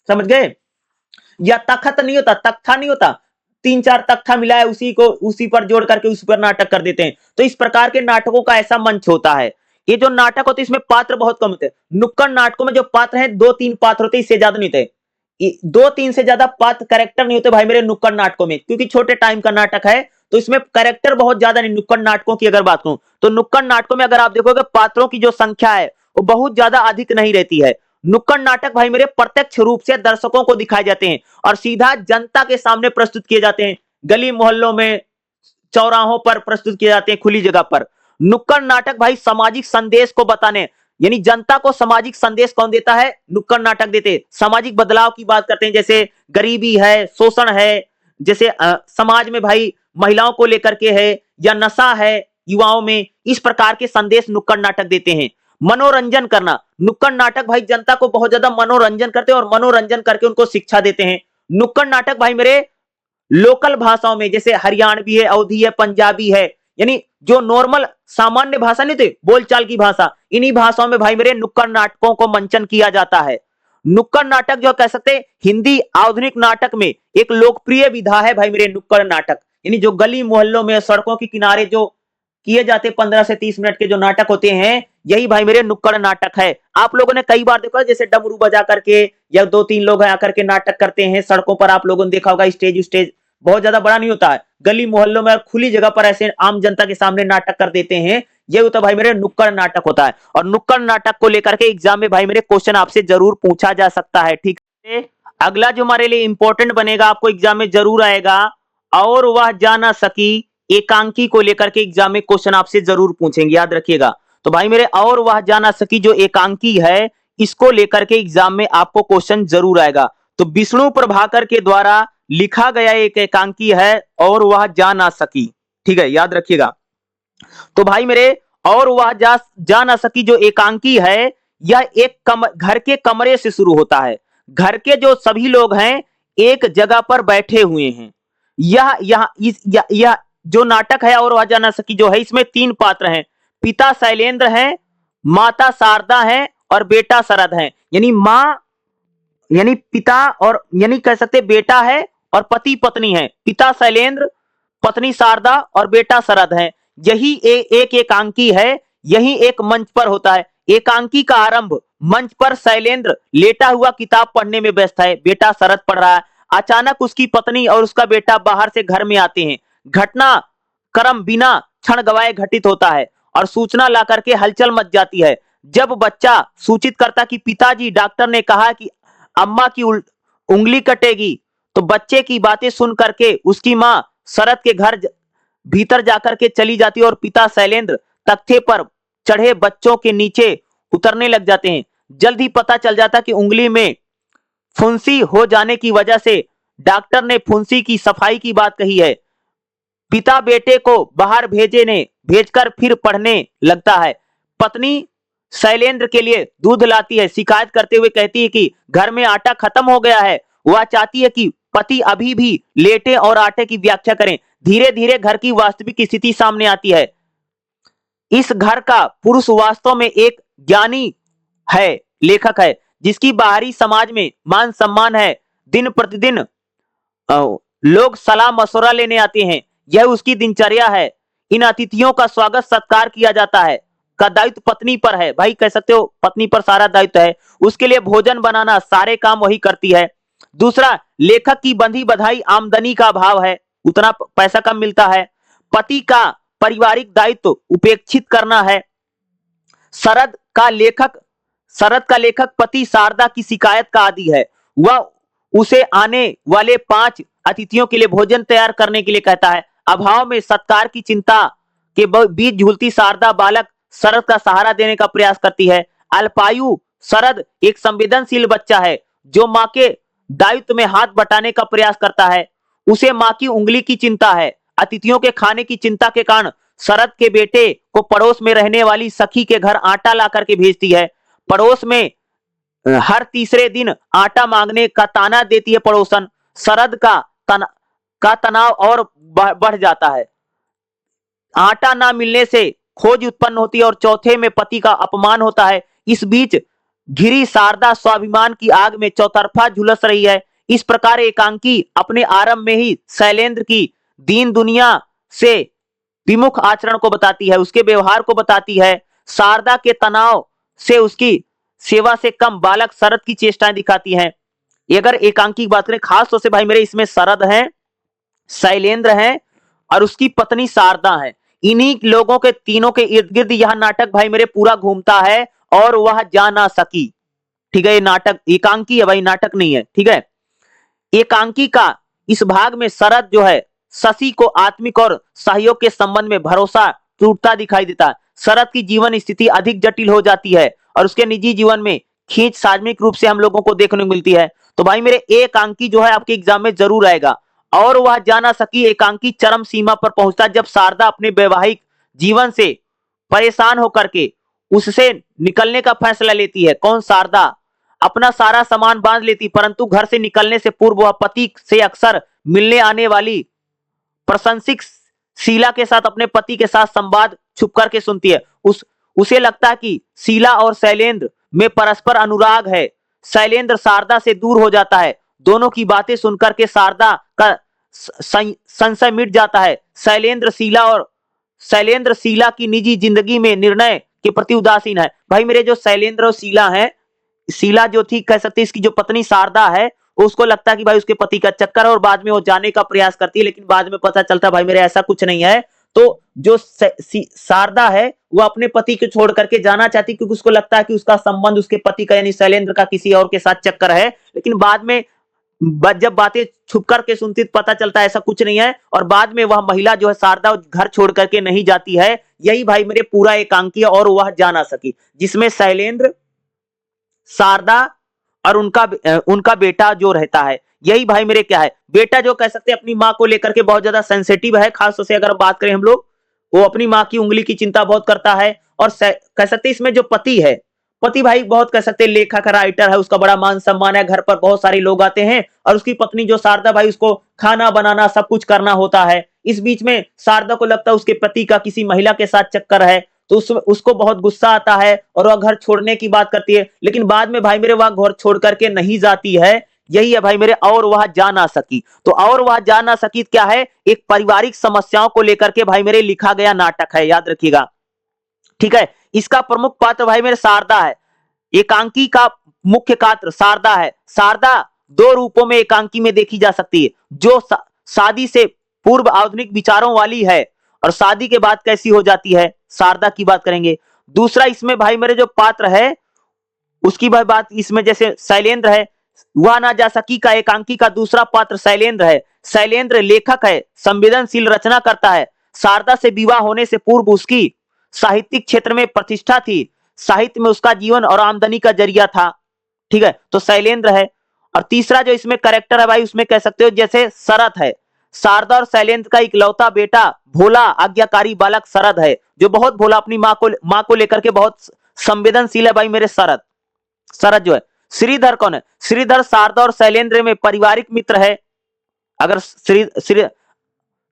समझ गए? या तख्त नहीं होता, तख्ता नहीं होता, 3-4 तख्ता मिला है, उसी पर जोड़ करके उस पर नाटक कर देते हैं। तो इस प्रकार के नाटकों का ऐसा मंच होता है। ये जो नाटक होते हैं इसमें पात्र बहुत कम होते हैं। नुक्कड़ नाटकों में जो पात्र हैं 2-3 पात्र होते हैं, इससे ज्यादा नहीं होते। 2-3 से ज्यादा पात्र कैरेक्टर नहीं होते भाई मेरे नुक्कड़ नाटकों में, क्योंकि छोटे टाइम का नाटक है, तो इसमें कैरेक्टर बहुत ज्यादा नहीं। नुक्कड़ नाटकों की अगर बात करूं तो नुक्कड़ नाटकों में अगर आप देखोगे पात्रों की जो संख्या है वो बहुत ज्यादा अधिक नहीं रहती है। नुक्कड़ नाटक भाई मेरे प्रत्यक्ष रूप से दर्शकों को दिखाए जाते हैं और सीधा जनता के सामने प्रस्तुत किए जाते हैं। गली मोहल्लों में, चौराहों पर प्रस्तुत किए जाते हैं, खुली जगह पर। नुक्कड़ नाटक भाई सामाजिक संदेश को बताने, यानी जनता को सामाजिक संदेश कौन देता है? नुक्कड़ नाटक देते हैं। सामाजिक बदलाव की बात करते हैं, जैसे गरीबी है, शोषण है, जैसे समाज में भाई महिलाओं को लेकर के है, या नशा है युवाओं में, इस प्रकार के संदेश नुक्कड़ नाटक देते हैं। मनोरंजन करना, नुक्कड़ नाटक भाई जनता को बहुत ज्यादा मनोरंजन करते हैं और मनोरंजन करके उनको शिक्षा देते हैं। नुक्कड़ नाटक भाई मेरे लोकल भाषाओं में, जैसे हरियाणवी है, अवधी है, पंजाबी है, यानी जो नॉर्मल सामान्य भाषा नहीं थे, बोलचाल की भाषा, इन्हीं भाषाओं में भाई मेरे नुक्कड़ नाटकों को मंचन किया जाता है। नुक्कड़ नाटक जो कह सकते हैं हिंदी आधुनिक नाटक में एक लोकप्रिय विधा है भाई मेरे नुक्कड़ नाटक, यानी जो गली मोहल्लों में, सड़कों के किनारे जो किए जाते 15 से 30 मिनट के जो नाटक होते हैं, यही भाई मेरे नुक्कड़ नाटक है। आप लोगों ने कई बार देखा है, जैसे डमरू बजा करके या 2-3 लोग आकर के नाटक करते हैं सड़कों पर, आप लोगों ने देखा होगा। स्टेज बहुत ज्यादा बड़ा नहीं होता है, गली मोहल्लों में और खुली जगह पर ऐसे आम जनता के सामने नाटक कर देते हैं। ये होता भाई मेरे नुक्कड़ नाटक होता है। और नुक्कड़ नाटक को लेकर के एग्जाम में भाई मेरे क्वेश्चन आपसे जरूर पूछा जा सकता है, ठीक है। अगला जो हमारे लिए इंपॉर्टेंट बनेगा, आपको एग्जाम में जरूर आएगा, और वह जा ना सकी एकांकी को लेकर के एग्जाम में क्वेश्चन आपसे जरूर पूछेंगे, याद रखिएगा। तो भाई मेरे और वह जा ना सकी जो एकांकी है, इसको लेकर के एग्जाम में आपको क्वेश्चन जरूर आएगा। तो विष्णु प्रभाकर के द्वारा लिखा गया एक एकांकी है और वह जा ना सकी, ठीक है, याद रखिएगा। तो भाई मेरे और वह जा ना सकी जो एकांकी है, यह एक घर के कमरे से शुरू होता है। घर के जो सभी लोग हैं एक जगह पर बैठे हुए हैं, यह जो नाटक है और वह जा ना सकी जो है, इसमें 3 पात्र हैं। पिता शैलेंद्र हैं, माता शारदा हैं और बेटा शरद है। यानी माँ, यानी पिता, और यानी कह सकते बेटा है और पति पत्नी है। पिता शैलेंद्र, पत्नी शारदा और बेटा शरद है। यही एक एकांकी है। यही एक मंच पर होता है। एकांकी का आरंभ मंच पर शैलेंद्र लेटा हुआ किताब पढ़ने में व्यस्त है, बेटा शरद पढ़ रहा है। अचानक उसकी पत्नी और उसका बेटा बाहर से घर में आते हैं। घटना क्रम बिना क्षण गवाए घटित होता है और सूचना ला करके हलचल मच जाती है। जब बच्चा सूचित करता कि पिताजी, डॉक्टर ने कहा कि अम्मा की उंगली कटेगी, तो बच्चे की बातें सुन करके उसकी मां शरद के घर भीतर जाकर के चली जाती है और पिता शैलेंद्र तख्ते पर चढ़े बच्चों के नीचे उतरने लग जाते हैं। जल्द ही पता चल जाता कि उंगली में फुंसी हो जाने की वजह से डॉक्टर ने फुंसी की सफाई की बात कही है। पिता बेटे को बाहर भेजकर फिर पढ़ने लगता है। पत्नी शैलेंद्र के लिए दूध लाती है, शिकायत करते हुए कहती है कि घर में आटा खत्म हो गया है। वह चाहती है कि पति अभी भी लेटे और आटे की व्याख्या करें। धीरे धीरे घर की वास्तविक स्थिति सामने आती है। इस घर का पुरुष वास्तव में एक ज्ञानी है, लेखक है, जिसकी बाहरी समाज में मान सम्मान है। दिन प्रतिदिन लोग सलाह मशवरा लेने आते हैं, यह उसकी दिनचर्या है। इन अतिथियों का स्वागत सत्कार किया जाता है। का दायित्व पत्नी पर है, भाई कह सकते हो पत्नी पर सारा दायित्व है। उसके लिए भोजन बनाना, सारे काम वही करती है। दूसरा, लेखक की बंधी बधाई आमदनी का अभाव है, उतना पैसा कम मिलता है। पति का पारिवारिक दायित्व उपेक्षित करना है। शरद का लेखक पति शारदा की शिकायत का आदी है। वह उसे आने वाले 5 अतिथियों के लिए भोजन तैयार करने के लिए कहता है। अभाव में सत्कार की चिंता के बीच झूलती शारदा बालक शरद का सहारा देने का प्रयास करती है। अल्पायु शरद एक संवेदनशील बच्चा है जो मां के दायित्व में हाथ बटाने का प्रयास करता है। उसे मां की उंगली की चिंता है। अतिथियों के खाने की चिंता के कारण शरद के बेटे को पड़ोस में रहने वाली सखी के घर आटा ला करके भेजती है। पड़ोस में हर तीसरे दिन आटा मांगने का ताना देती है पड़ोसन। शरद का तनाव और बढ़ जाता है। आटा ना मिलने से खोज उत्पन्न होती है और चौथे में पति का अपमान होता है। इस बीच घिरी शारदा स्वाभिमान की आग में चौतरफा झुलस रही है। इस प्रकार एकांकी अपने आरंभ में ही शैलेंद्र की दीन दुनिया से विमुख आचरण को बताती है, उसके व्यवहार को बताती है। शारदा के तनाव से उसकी सेवा से कम बालक शरद की चेष्टाएं दिखाती हैं। अगर एकांकी की बात करें खास तौर से भाई मेरे, इसमें शरद है, शैलेंद्र है और उसकी पत्नी शारदा है। इन्हीं लोगों के तीनों के इर्द गिर्द यह नाटक भाई मेरे पूरा घूमता है और वह जा ना सकी। ठीक है, ये नाटक एकांकी है भाई, नाटक नहीं है। ठीक है, एकांकी का इस भाग में शरद जो है शशि को आत्मिक और सहयोग के संबंध में भरोसा टूटता दिखाई देता है। शरद की जीवन स्थिति अधिक जटिल हो जाती है और उसके निजी जीवन में खींच सार्वजनिक रूप से हम लोगों को देखने को मिलती है। तो भाई मेरे एकांकी जो है आपके एग्जाम में जरूर आएगा। और वह जा ना सकी एकांकी चरम सीमा पर पहुंचता जब शारदा अपने वैवाहिक जीवन से परेशान होकर के उससे निकलने का फैसला लेती है। कौन? शारदा अपना सारा सामान बांध लेती, परंतु घर से निकलने से पूर्व वह पति से अक्सर मिलने आने वाली प्रशंसिक शीला के साथ अपने पति के साथ संवाद छुप करके सुनती है। उसे लगता है कि शीला और शैलेंद्र में परस्पर अनुराग है। शैलेंद्र शारदा से दूर हो जाता है। दोनों की बातें सुनकर के शारदा का संशय मिट जाता है। शैलेंद्र शीला की निजी जिंदगी में निर्णय के प्रति उदासीन है। भाई मेरे जो शैलेंद्र और शीला है, शीला जो थी कह सकते इसकी जो पत्नी शारदा है, उसको लगता है कि भाई उसके पति का चक्कर है और बाद में वो जाने का प्रयास करती है, लेकिन बाद में पता चलता है भाई मेरे ऐसा कुछ नहीं है। तो जो शारदा है वो अपने पति को छोड़ करके जाना चाहती क्योंकि उसको लगता है कि उसका संबंध उसके पति का यानी शैलेंद्र का किसी और के साथ चक्कर है, लेकिन बाद में जब बातें छुप करके सुनती पता चलता है ऐसा कुछ नहीं है और बाद में वह महिला जो है शारदा घर छोड़ करके नहीं जाती है। यही भाई मेरे पूरा एकांकी और वह जा ना सकी, जिसमें शैलेंद्र, शारदा और उनका बेटा जो रहता है। यही भाई मेरे क्या है, बेटा जो कह सकते हैं अपनी माँ को लेकर के बहुत ज्यादा सेंसिटिव है। खासतौर से अगर बात करें हम लोग, वो अपनी माँ की उंगली की चिंता बहुत करता है। और कह सकते हैं इसमें जो पति है, पति भाई बहुत कह सकते हैं लेखक राइटर है, उसका बड़ा मान सम्मान है, घर पर बहुत सारे लोग आते हैं और उसकी पत्नी जो शारदा भाई उसको खाना बनाना सब कुछ करना होता है। इस बीच में शारदा को लगता है उसके पति का किसी महिला के साथ चक्कर है, तो उसको बहुत गुस्सा आता है और वह घर छोड़ने की बात करती है, लेकिन बाद में भाई मेरे वह घर छोड़ करके नहीं जाती है। यही है भाई मेरे और वह जा ना सकी। तो और वह जा ना सकी क्या है, एक पारिवारिक समस्याओं को लेकर के भाई मेरे लिखा गया नाटक है, याद रखिएगा। ठीक है, इसका प्रमुख पात्र भाई मेरे शारदा है, एकांकी का मुख्य पात्र शारदा है। शारदा दो रूपों में एकांकी में देखी जा सकती है, जो शादी से पूर्व आधुनिक विचारों वाली है और शादी के बाद कैसी हो जाती है, शारदा की बात करेंगे। दूसरा इसमें भाई मेरे जो पात्र है उसकी बात इसमें जैसे शैलेंद्र है, वह ना जा सकी का एकांकी का दूसरा पात्र शैलेंद्र है। शैलेंद्र लेखक है, संवेदनशील रचना करता है। शारदा से विवाह होने से पूर्व उसकी साहित्यिक क्षेत्र में प्रतिष्ठा थी, साहित्य में उसका जीवन और आमदनी का जरिया था। ठीक है, तो शैलेंद्र है। और तीसरा जो इसमें कैरेक्टर है भाई उसमें कह सकते हो जैसे शरद है। शारदा और शैलेंद्र का इकलौता बेटा भोला आज्ञाकारी बालक शरद है, जो बहुत भोला, अपनी माँ को लेकर के बहुत संवेदनशील है भाई मेरे शरद। शरद जो है। श्रीधर कौन है, श्रीधर शारदा और शैलेंद्र में पारिवारिक मित्र है। अगर श्री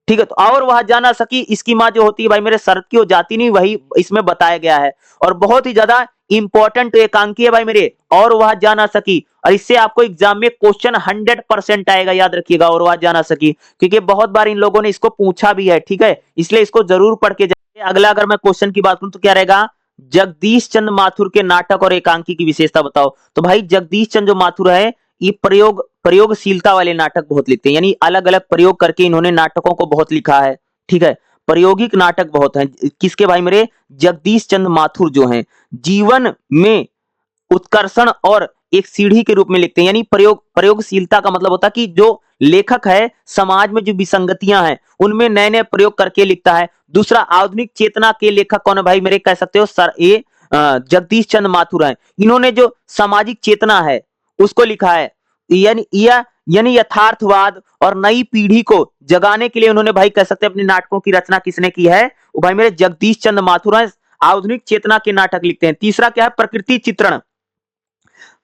ठीक है, तो और वह जा ना सकी, इसकी माँ जो होती है भाई मेरे शरद की, वो जाती नहीं, वही इसमें बताया गया है। और बहुत ही ज्यादा इंपॉर्टेंट एकांकी है भाई मेरे, और वह जा ना सकी। और इससे आपको एग्जाम में क्वेश्चन 100% आएगा, याद रखिएगा, और वह जा ना सकी, क्योंकि बहुत बार इन लोगों ने इसको पूछा भी है। ठीक है, इसलिए इसको जरूर पढ़ के जाइए। अगला अगर मैं क्वेश्चन की बात करूं तो क्या रहेगा, जगदीश चंद्र माथुर के नाटक और एकांकी की विशेषता बताओ। तो भाई जगदीश चंद्र जो माथुर है, ये प्रयोगशीलता वाले नाटक बहुत लिखते हैं, यानी अलग अलग प्रयोग करके इन्होंने नाटकों को बहुत लिखा है। ठीक है, प्रायोगिक नाटक बहुत हैं। किसके भाई मेरे, जगदीश चंद्र माथुर जो हैं, जीवन में उत्कर्षण और एक सीढ़ी के रूप में लिखते हैं। यानी प्रयोगशीलता का मतलब होता है कि जो लेखक है समाज में जो विसंगतियां हैं उनमें नए नए प्रयोग करके लिखता है। दूसरा, आधुनिक चेतना के लेखक कौन है भाई मेरे, कह सकते हो सर ये जगदीश चंद्र माथुर हैं। इन्होंने जो सामाजिक चेतना है उसको लिखा है, यानी यथार्थवाद और नई पीढ़ी को जगाने के लिए उन्होंने भाई कह सकते हैं अपने नाटकों की रचना किसने की है, वो भाई मेरे जगदीश चंद्र माथुर हैं। आधुनिक चेतना के नाटक लिखते हैं। तीसरा क्या है, प्रकृति चित्रण।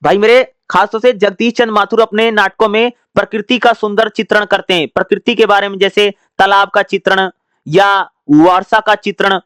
भाई मेरे खासतौर से जगदीश चंद्र माथुर अपने नाटकों में प्रकृति का सुंदर चित्रण करते हैं। प्रकृति के बारे में जैसे तालाब का चित्रण या वर्षा का चित्रण,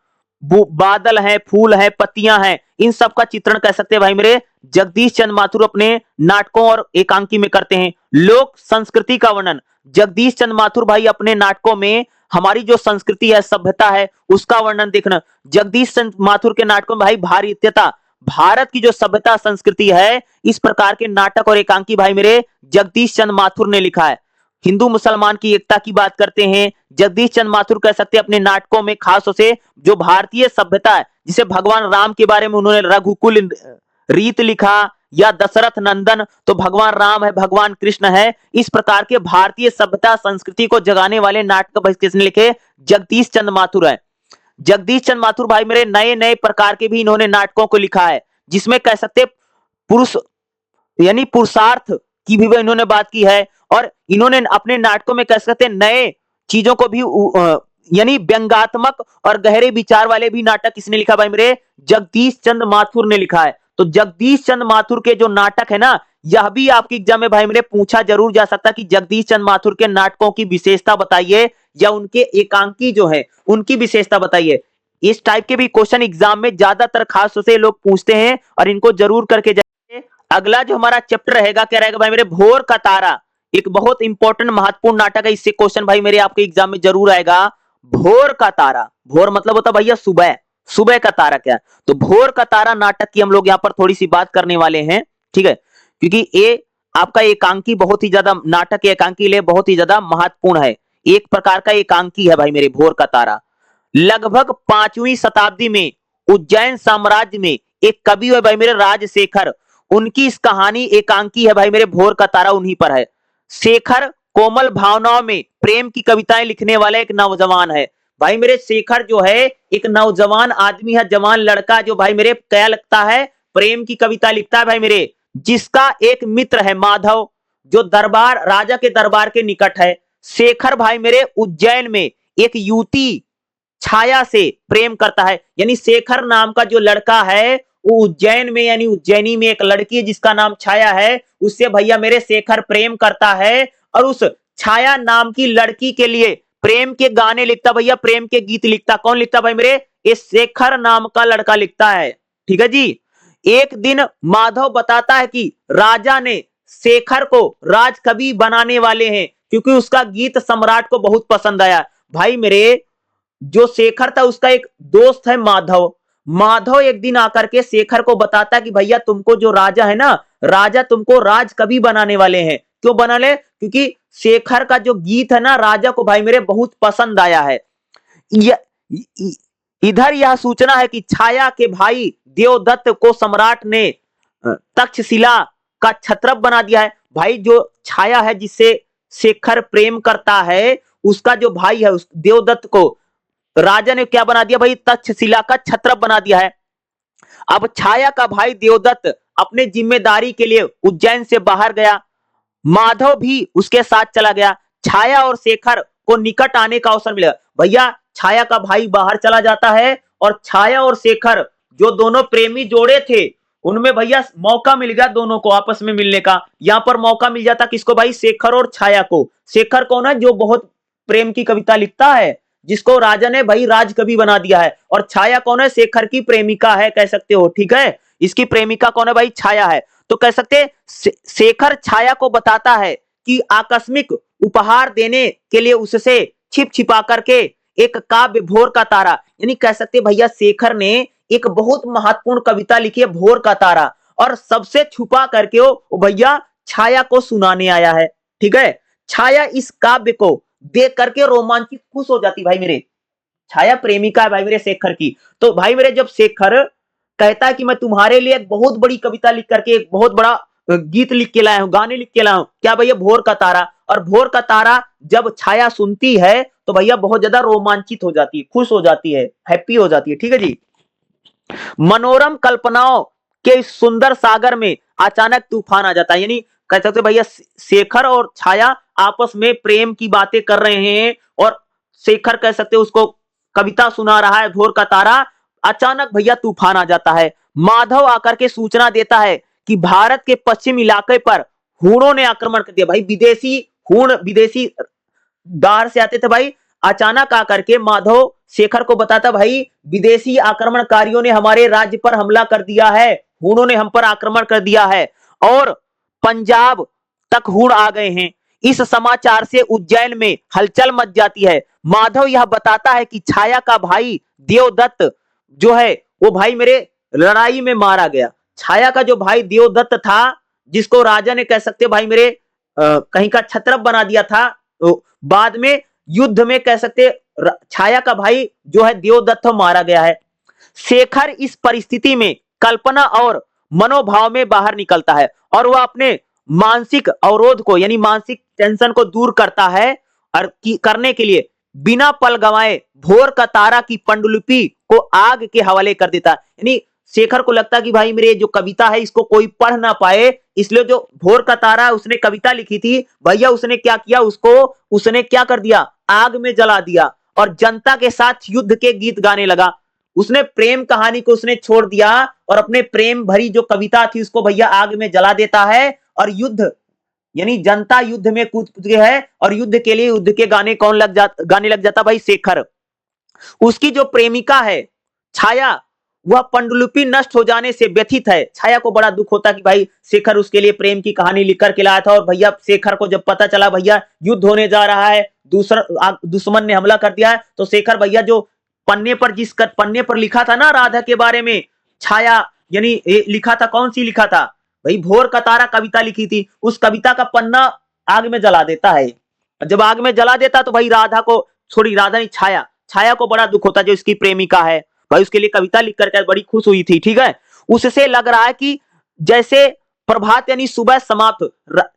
बादल है, फूल है, पत्तियां हैं, इन सब का चित्रण कह सकते हैं भाई मेरे जगदीश चंद्र माथुर अपने नाटकों और एकांकी में करते हैं। लोक संस्कृति का वर्णन, जगदीश चंद्र माथुर भाई अपने नाटकों में हमारी जो संस्कृति है, सभ्यता है, उसका वर्णन देखना। जगदीश चंद्र माथुर के नाटकों में भाई भारतीयता, भारत की जो सभ्यता संस्कृति है, इस प्रकार के नाटक और एकांकी भाई मेरे जगदीश चंद्र माथुर ने लिखा है। हिंदू मुसलमान की एकता की बात करते हैं, जगदीश चंद्र माथुर कह सकते हैं अपने नाटकों में खास तौर से जो भारतीय सभ्यता है, जिसे भगवान राम के बारे में उन्होंने रघुकुल रीत लिखा, या दशरथ नंदन तो भगवान राम है, भगवान कृष्ण है। इस प्रकार के भारतीय सभ्यता संस्कृति को जगाने वाले नाटक किसने लिखे, जगदीश चंद्र माथुर है। जगदीश चंद्र माथुर भाई मेरे नए नए प्रकार के भी इन्होंने नाटकों को लिखा है, जिसमें कह सकते पुरुष यानी पुरुषार्थ की भी इन्होंने बात की है। और इन्होंने अपने नाटकों में कह सकते नए चीजों को भी यानी व्यंग्यात्मक और गहरे विचार वाले भी नाटक किसने लिखा भाई मेरे, जगदीश चंद्र माथुर ने लिखा है। तो जगदीश चंद्र माथुर के जो नाटक है ना, यह भी आपके एग्जाम में भाई मेरे पूछा जरूर जा सकता कि जगदीश चंद्र माथुर के नाटकों की विशेषता बताइए, या उनके एकांकी जो है उनकी विशेषता बताइए। इस टाइप के भी क्वेश्चन एग्जाम में ज्यादातर खास तौर से लोग पूछते हैं, और इनको जरूर करके जाइए। अगला जो हमारा चैप्टर रहेगा क्या रहेगा भाई मेरे, भोर का तारा। एक बहुत इंपॉर्टेंट महत्वपूर्ण नाटक है, इससे क्वेश्चन भाई मेरे आपके एग्जाम में जरूर आएगा। भोर का तारा, भोर मतलब होता भैया सुबह, सुबह का तारा क्या, तो भोर का तारा नाटक की हम लोग यहाँ पर थोड़ी सी बात करने वाले हैं। ठीक है, क्योंकि ये आपका एकांकी बहुत ही ज्यादा, नाटक एकांकी लिए बहुत ही ज्यादा महत्वपूर्ण है, एक प्रकार का एकांकी है भाई मेरे भोर का तारा। लगभग 5वीं शताब्दी में उज्जैन साम्राज्य में एक कवि है भाई मेरे राजशेखर, उनकी इस कहानी एकांकी है भाई मेरे भोर का तारा, उन्हीं पर है। शेखर कोमल भावनाओं में प्रेम की कविताएं लिखने वाला एक नौजवान है। भाई मेरे शेखर जो है एक नौजवान आदमी है, जवान लड़का, जो भाई मेरे क्या लगता है, प्रेम की कविता लिखता है भाई मेरे, जिसका एक मित्र है माधव, जो दरबार राजा के दरबार के निकट है। शेखर भाई मेरे उज्जैन में एक युवती छाया से प्रेम करता है, यानी शेखर नाम का जो लड़का है उज्जैन में यानी उज्जैनी में एक लड़की है जिसका नाम छाया है, उससे भैया मेरे शेखर प्रेम करता है और उस छाया नाम की लड़की के लिए प्रेम के गाने लिखता भैया, प्रेम के गीत लिखता। कौन लिखता भाई मेरे? ये शेखर नाम का लड़का लिखता है। ठीक है जी। एक दिन माधव बताता है कि राजा ने शेखर को राजकवि बनाने वाले हैं क्योंकि उसका गीत सम्राट को बहुत पसंद आया। भाई मेरे जो शेखर था उसका एक दोस्त है माधव। माधव एक दिन आकर के शेखर को बताता कि भैया तुमको जो राजा है ना, राजा तुमको राजकवि बनाने वाले हैं। क्यों बना ले? क्योंकि शेखर का जो गीत है ना राजा को भाई मेरे बहुत पसंद आया है। इधर यह सूचना है कि छाया के भाई देवदत्त को सम्राट ने तक्षशिला का छत्रप बना दिया है। भाई जो छाया है जिससे शेखर प्रेम करता है, उसका जो भाई है उस देवदत्त को राजा ने क्या बना दिया भाई? तक्षशिला का छत्रप बना दिया है। अब छाया का भाई देवदत्त अपने जिम्मेदारी के लिए उज्जैन से बाहर गया। माधव भी उसके साथ चला गया। छाया और शेखर को निकट आने का अवसर मिला। भैया छाया का भाई बाहर चला जाता है और छाया और शेखर जो दोनों प्रेमी जोड़े थे उनमें भैया मौका मिल गया दोनों को आपस में मिलने का। यहां पर मौका मिल जाता किसको भाई? शेखर और छाया को। शेखर कौन है? जो बहुत प्रेम की कविता लिखता है, जिसको राजा ने भाई राजकवि बना दिया है। और छाया कौन है? शेखर की प्रेमिका है, कह सकते हो। ठीक है, इसकी प्रेमिका कौन है भाई? छाया है। तो कह सकते शेखर छाया को बताता है कि आकस्मिक उपहार देने के लिए उससे छिप छिपा करके एक काव्य भोर का तारा, यानी कह सकते भैया शेखर ने एक बहुत महत्वपूर्ण कविता लिखी है भोर का तारा, और सबसे छुपा करके वो भैया छाया को सुनाने आया है। ठीक है, छाया इस काव्य को देख करके रोमांचित खुश हो जाती। भाई मेरे छाया प्रेमिका है भाई मेरे शेखर की। तो भाई मेरे जब शेखर कहता है कि मैं तुम्हारे लिए एक बहुत बड़ी कविता लिख करके एक बहुत बड़ा गीत लिख के लाया हूं, गाने लिख के लाया हूं, क्या भैया? भोर का तारा। और भोर का तारा जब छाया सुनती है तो भैया बहुत ज्यादा रोमांचित हो जाती है, खुश हो जाती है, हैप्पी हो जाती है। ठीक है जी। मनोरम कल्पनाओं के सुंदर सागर में अचानक तूफान आ जाता है। यानी कह सकते भैया शेखर और छाया आपस में प्रेम की बातें कर रहे हैं और शेखर कह सकते उसको कविता सुना रहा है भोर का तारा। अचानक भैया तूफान आ जाता है। माधव आकर के सूचना देता है कि भारत के पश्चिम इलाके पर हूणों ने आक्रमण कर दिया। भाई विदेशी हूण, विदेशी बाहर से आते थे भाई। अचानक आकर के माधव शेखर को बताता भाई विदेशी आक्रमणकारियों ने हमारे राज्य पर हमला कर दिया है, हूणों ने हम पर आक्रमण कर दिया है और पंजाब तक हूण आ गए हैं। इस समाचार से उज्जैन में हलचल मच जाती है। माधव यह बताता है कि छाया का भाई देवदत्त जो है वो भाई मेरे लड़ाई में मारा गया। छाया का जो भाई देवदत्त था जिसको राजा ने कह सकते भाई मेरे कहीं का छत्रप बना दिया था, तो बाद में युद्ध में कह सकते छाया का भाई जो है देवदत्त मारा गया है। शेखर इस परिस्थिति में कल्पना और मनोभाव में बाहर निकलता है और वह अपने मानसिक अवरोध को यानी मानसिक टेंशन को दूर करता है और करने के लिए बिना पल गंवाए भोर का तारा की पांडुलिपि को आग के हवाले कर देता। यानी शेखर को लगता कि भाई मेरे जो कविता है इसको कोई पढ़ ना पाए, इसलिए जो भोर का तारा उसने कविता लिखी थी भैया उसने क्या किया, उसको उसने क्या कर दिया? आग में जला दिया और जनता के साथ युद्ध के गीत गाने लगा। उसने प्रेम कहानी को उसने छोड़ दिया और अपने प्रेम भरी जो कविता थी उसको भैया आग में जला देता है और युद्ध यानी जनता युद्ध में कूद कूद है और युद्ध के लिए युद्ध के गाने गाने लग जाता भाई शेखर। उसकी जो प्रेमिका है छाया, वह पांडुलिपि नष्ट हो जाने से व्यथित है। छाया को बड़ा दुख होता कि भाई शेखर उसके लिए प्रेम की कहानी लिख कर के लाया था और भैया शेखर को जब पता चला भैया युद्ध होने जा रहा है, दूसरा दुश्मन ने हमला कर दिया है, तो शेखर भैया जो पन्ने पर लिखा था ना राधा के बारे में, छाया यानी लिखा था, कौन सी लिखा था भाई? भोर का तारा कविता लिखी थी, उस कविता का पन्ना आग में जला देता है। जब आग में जला देता तो भाई राधा को छोड़ी, राधा नहीं छाया को बड़ा दुख होता जो इसकी प्रेमिका है भाई, उसके लिए कविता लिख करके बड़ी खुश हुई थी। ठीक है, उससे लग रहा है कि जैसे प्रभात यानी सुबह समाप्त।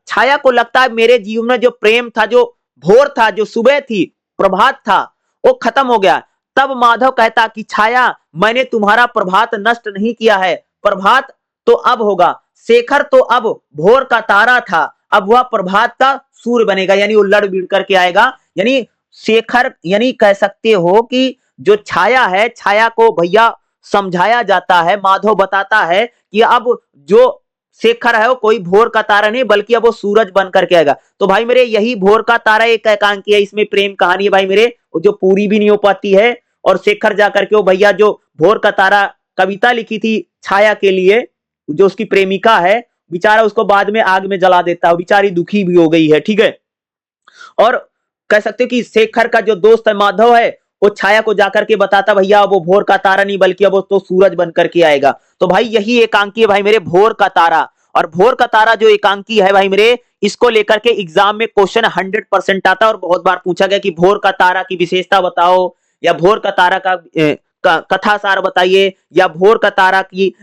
छाया को लगता है मेरे जीवन में जो प्रेम था, जो भोर था, जो सुबह थी, प्रभात था, वो खत्म हो गया। तब माधव कहता कि छाया मैंने तुम्हारा प्रभात नष्ट नहीं किया है, प्रभात तो अब होगा। शेखर तो अब भोर का तारा था, अब वह प्रभात का सूर्य बनेगा, यानी वो लड़ भिड़ करके आएगा। यानी शेखर यानी कह सकते हो कि जो छाया है, छाया को भैया समझाया जाता है, माधव बताता है कि अब जो शेखर है वो कोई भोर का तारा नहीं बल्कि अब वो सूरज बन करके आएगा। तो भाई मेरे यही भोर का तारा एक एकांकी है, इसमें प्रेम कहानी है भाई मेरे, जो पूरी भी नहीं हो पाती है। और शेखर जाकर के वो भैया जो भोर का तारा कविता लिखी थी छाया के लिए, जो उसकी प्रेमिका है, बेचारा उसको बाद में आग में जला देता है, बेचारी दुखी भी हो गई है, ठीक है। और कह सकते हो कि शेखर का जो दोस्त है माधव है, वो छाया को जाकर के बताता भैया वो भोर का तारा नहीं बल्कि अब वो तो सूरज बन करके आएगा। तो भाई यही एकांकी है भाई मेरे, भोर का तारा। और भोर का तारा जो एकांकी है भाई मेरे, इसको लेकर के एग्जाम में क्वेश्चन 100% आता है और बहुत बार पूछा गया कि भोर का तारा की विशेषता बताओ, या भोर का तारा का कथा सार बताइए, या भोर का तारा की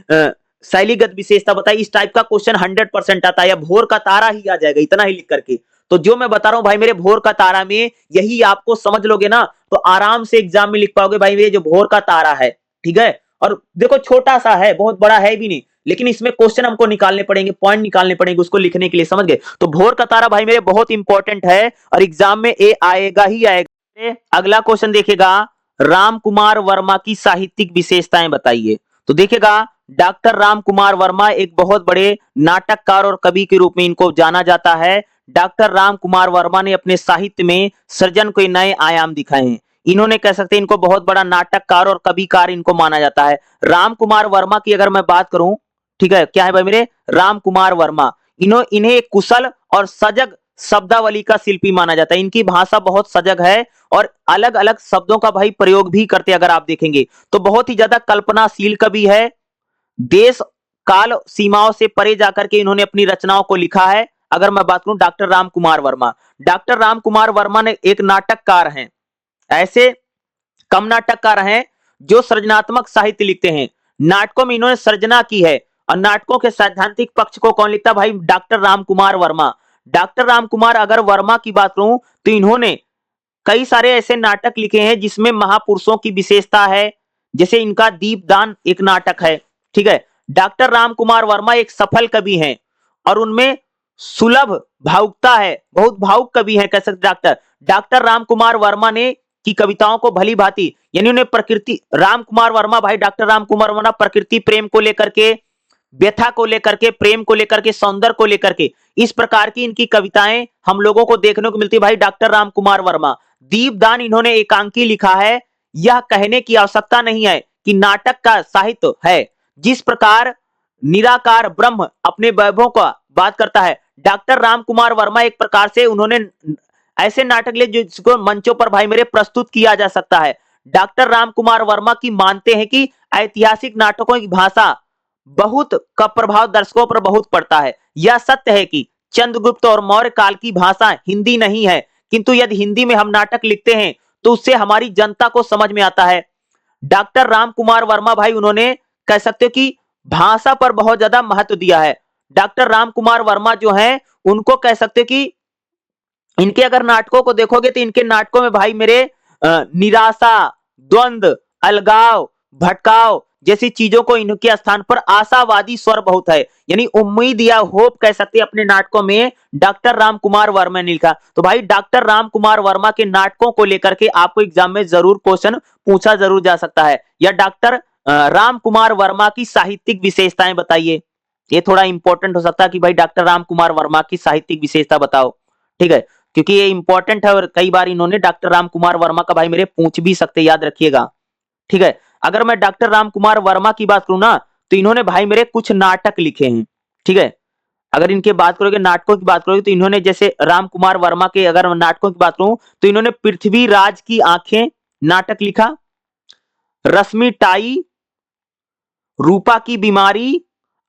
शैलीगत विशेषता बताइए। इस टाइप का क्वेश्चन 100% आता है, या भोर का तारा ही आ जाएगा, इतना ही लिख करके। तो जो मैं बता रहा हूं भाई मेरे भोर का तारा में, यही आपको समझ लोगे ना तो आराम से एग्जाम में लिख पाओगे भाई मेरे, जो भोर का तारा है, ठीक है। और देखो छोटा सा है, बहुत बड़ा है भी नहीं, लेकिन इसमें क्वेश्चन हमको निकालने पड़ेंगे, पॉइंट निकालने पड़ेंगे उसको लिखने के लिए, समझ गए। तो भोर का तारा भाई मेरे बहुत इंपॉर्टेंट है और एग्जाम में ए आएगा ही आएगा। अगला क्वेश्चन देखेगा, राम कुमार वर्मा की साहित्यिक विशेषताएं बताइए। तो देखेगा डॉक्टर राम कुमार वर्मा एक बहुत बड़े नाटककार और कवि के रूप में इनको जाना जाता है। डॉक्टर राम कुमार वर्मा ने अपने साहित्य में सृजन को नए आयाम दिखाए हैं। इन्होंने कह सकते हैं इनको बहुत बड़ा नाटककार और कविकार इनको माना जाता है। राम कुमार वर्मा की अगर मैं बात करूं, ठीक है, क्या है भाई मेरे, राम कुमार वर्मा, इन्हें एक कुशल और सजग शब्दावली का शिल्पी माना जाता है। इनकी भाषा बहुत सजग है और अलग अलग शब्दों का भाई प्रयोग भी करते हैं। अगर आप देखेंगे तो बहुत ही ज्यादा कल्पनाशील कवि है। देश काल सीमाओं से परे जाकर के इन्होंने अपनी रचनाओं को लिखा है। अगर मैं बात करूं डॉक्टर राम कुमार वर्मा, डॉक्टर राम कुमार वर्मा ने एक नाटककार हैं, ऐसे कम नाटककार हैं जो सृजनात्मक साहित्य लिखते हैं। नाटकों में इन्होंने सृजना की है और नाटकों के सैद्धांतिक पक्ष को कौन लिखता भाई, डॉक्टर राम कुमार वर्मा। डॉक्टर राम कुमार अगर वर्मा की बात करूं तो इन्होंने कई सारे ऐसे नाटक लिखे हैं जिसमें महापुरुषों की विशेषता है, जैसे इनका दीपदान एक नाटक है, ठीक है। डॉक्टर राम कुमार वर्मा एक सफल कवि हैं और उनमें सुलभ भावुकता है, बहुत भावुक कवि है कह सकते। डॉक्टर राम कुमार वर्मा ने की कविताओं को भली भांति, यानी उन्हें प्रकृति, राम कुमार वर्मा भाई, डॉक्टर राम कुमार वर्मा प्रकृति प्रेम को लेकर के, व्यथा को लेकर के, प्रेम को लेकर के, सौंदर्य को लेकर के, इस प्रकार की इनकी कविताएं हम लोगों को देखने को मिलती है भाई डॉक्टर राम कुमार वर्मा। दीपदान इन्होंने एकांकी लिखा है। यह कहने की आवश्यकता नहीं है कि नाटक का साहित्य है, जिस प्रकार निराकार ब्रह्म अपने वैभव का बात करता है, डॉक्टर राम कुमार वर्मा एक प्रकार से उन्होंने ऐसे नाटक लिए जिसको मंचों पर भाई मेरे प्रस्तुत किया जा सकता है। डॉक्टर राम कुमार वर्मा की मानते हैं कि ऐतिहासिक नाटकों की भाषा बहुत का प्रभाव दर्शकों पर बहुत पड़ता है। यह सत्य है कि चंद्रगुप्त और मौर्य काल की भाषा हिंदी नहीं है, किंतु यदि हिंदी में हम नाटक लिखते हैं तो उससे हमारी जनता को समझ में आता है। डॉक्टर राम कुमार वर्मा भाई उन्होंने कह सकते हो कि भाषा पर बहुत ज्यादा महत्व दिया है। डॉक्टर राम कुमार वर्मा जो हैं उनको कह सकते कि इनके अगर नाटकों को देखोगे तो इनके नाटकों में भाई मेरे निराशा, द्वंद्व, अलगाव, भटकाव जैसी चीजों को इनके स्थान पर आशावादी स्वर बहुत है, यानी उम्मीद या होप कह सकते हैं अपने नाटकों में डॉक्टर राम कुमार वर्मा ने लिखा। तो भाई डॉक्टर राम कुमार वर्मा के नाटकों को लेकर के आपको एग्जाम में जरूर क्वेश्चन पूछा जरूर जा सकता है, या डॉक्टर राम कुमार वर्मा की साहित्यिक विशेषताएं बताइए। ये थोड़ा इंपॉर्टेंट हो सकता है कि भाई डॉक्टर राम कुमार वर्मा की साहित्यिक विशेषता बताओ, ठीक है, क्योंकि ये इंपॉर्टेंट है और कई बार इन्होंने डॉक्टर राम कुमार वर्मा का भाई मेरे पूछ भी सकते, याद रखिएगा, ठीक है। अगर मैं डॉक्टर राम कुमार वर्मा की बात करूं ना तो इन्होंने भाई मेरे कुछ नाटक लिखे हैं, ठीक है। अगर इनके बात करोगे, नाटकों की बात करोगे तो इन्होंने जैसे राम कुमार वर्मा के अगर नाटकों की बात करूं तो इन्होंने पृथ्वीराज की आंखें नाटक लिखा, रश्मि टाई, रूपा की बीमारी,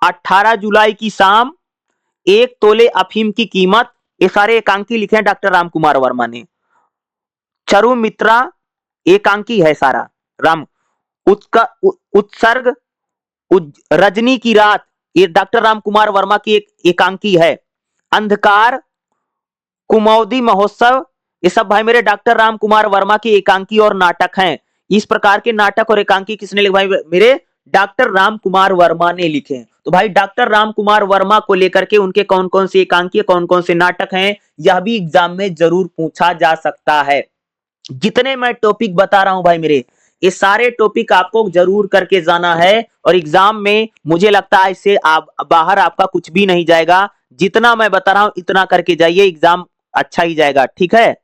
18 जुलाई की शाम, 1 तोले अफीम की कीमत, ये सारे एकांकी लिखे हैं डॉक्टर राम कुमार वर्मा ने। चरु मित्रा एकांकी है सारा। राम उसका उत्सर्ग, रजनी की रात, ये डॉक्टर राम कुमार वर्मा की एक एकांकी है। अंधकार, कुमौदी महोत्सव, ये सब भाई मेरे डॉक्टर राम कुमार वर्मा की एकांकी और नाटक हैं। इस प्रकार के नाटक और एकांकी किसने लिखे भाई मेरे, डॉक्टर राम कुमार वर्मा ने लिखे हैं। तो भाई डॉक्टर राम कुमार वर्मा को लेकर के उनके कौन कौन से एकांकी, कौन कौन से नाटक हैं, यह भी एग्जाम में जरूर पूछा जा सकता है। जितने मैं टॉपिक बता रहा हूं भाई मेरे, ये सारे टॉपिक आपको जरूर करके जाना है और एग्जाम में मुझे लगता है इससे आप बाहर आपका कुछ भी नहीं जाएगा। जितना मैं बता रहा हूं इतना करके जाइए, एग्जाम अच्छा ही जाएगा। ठीक है।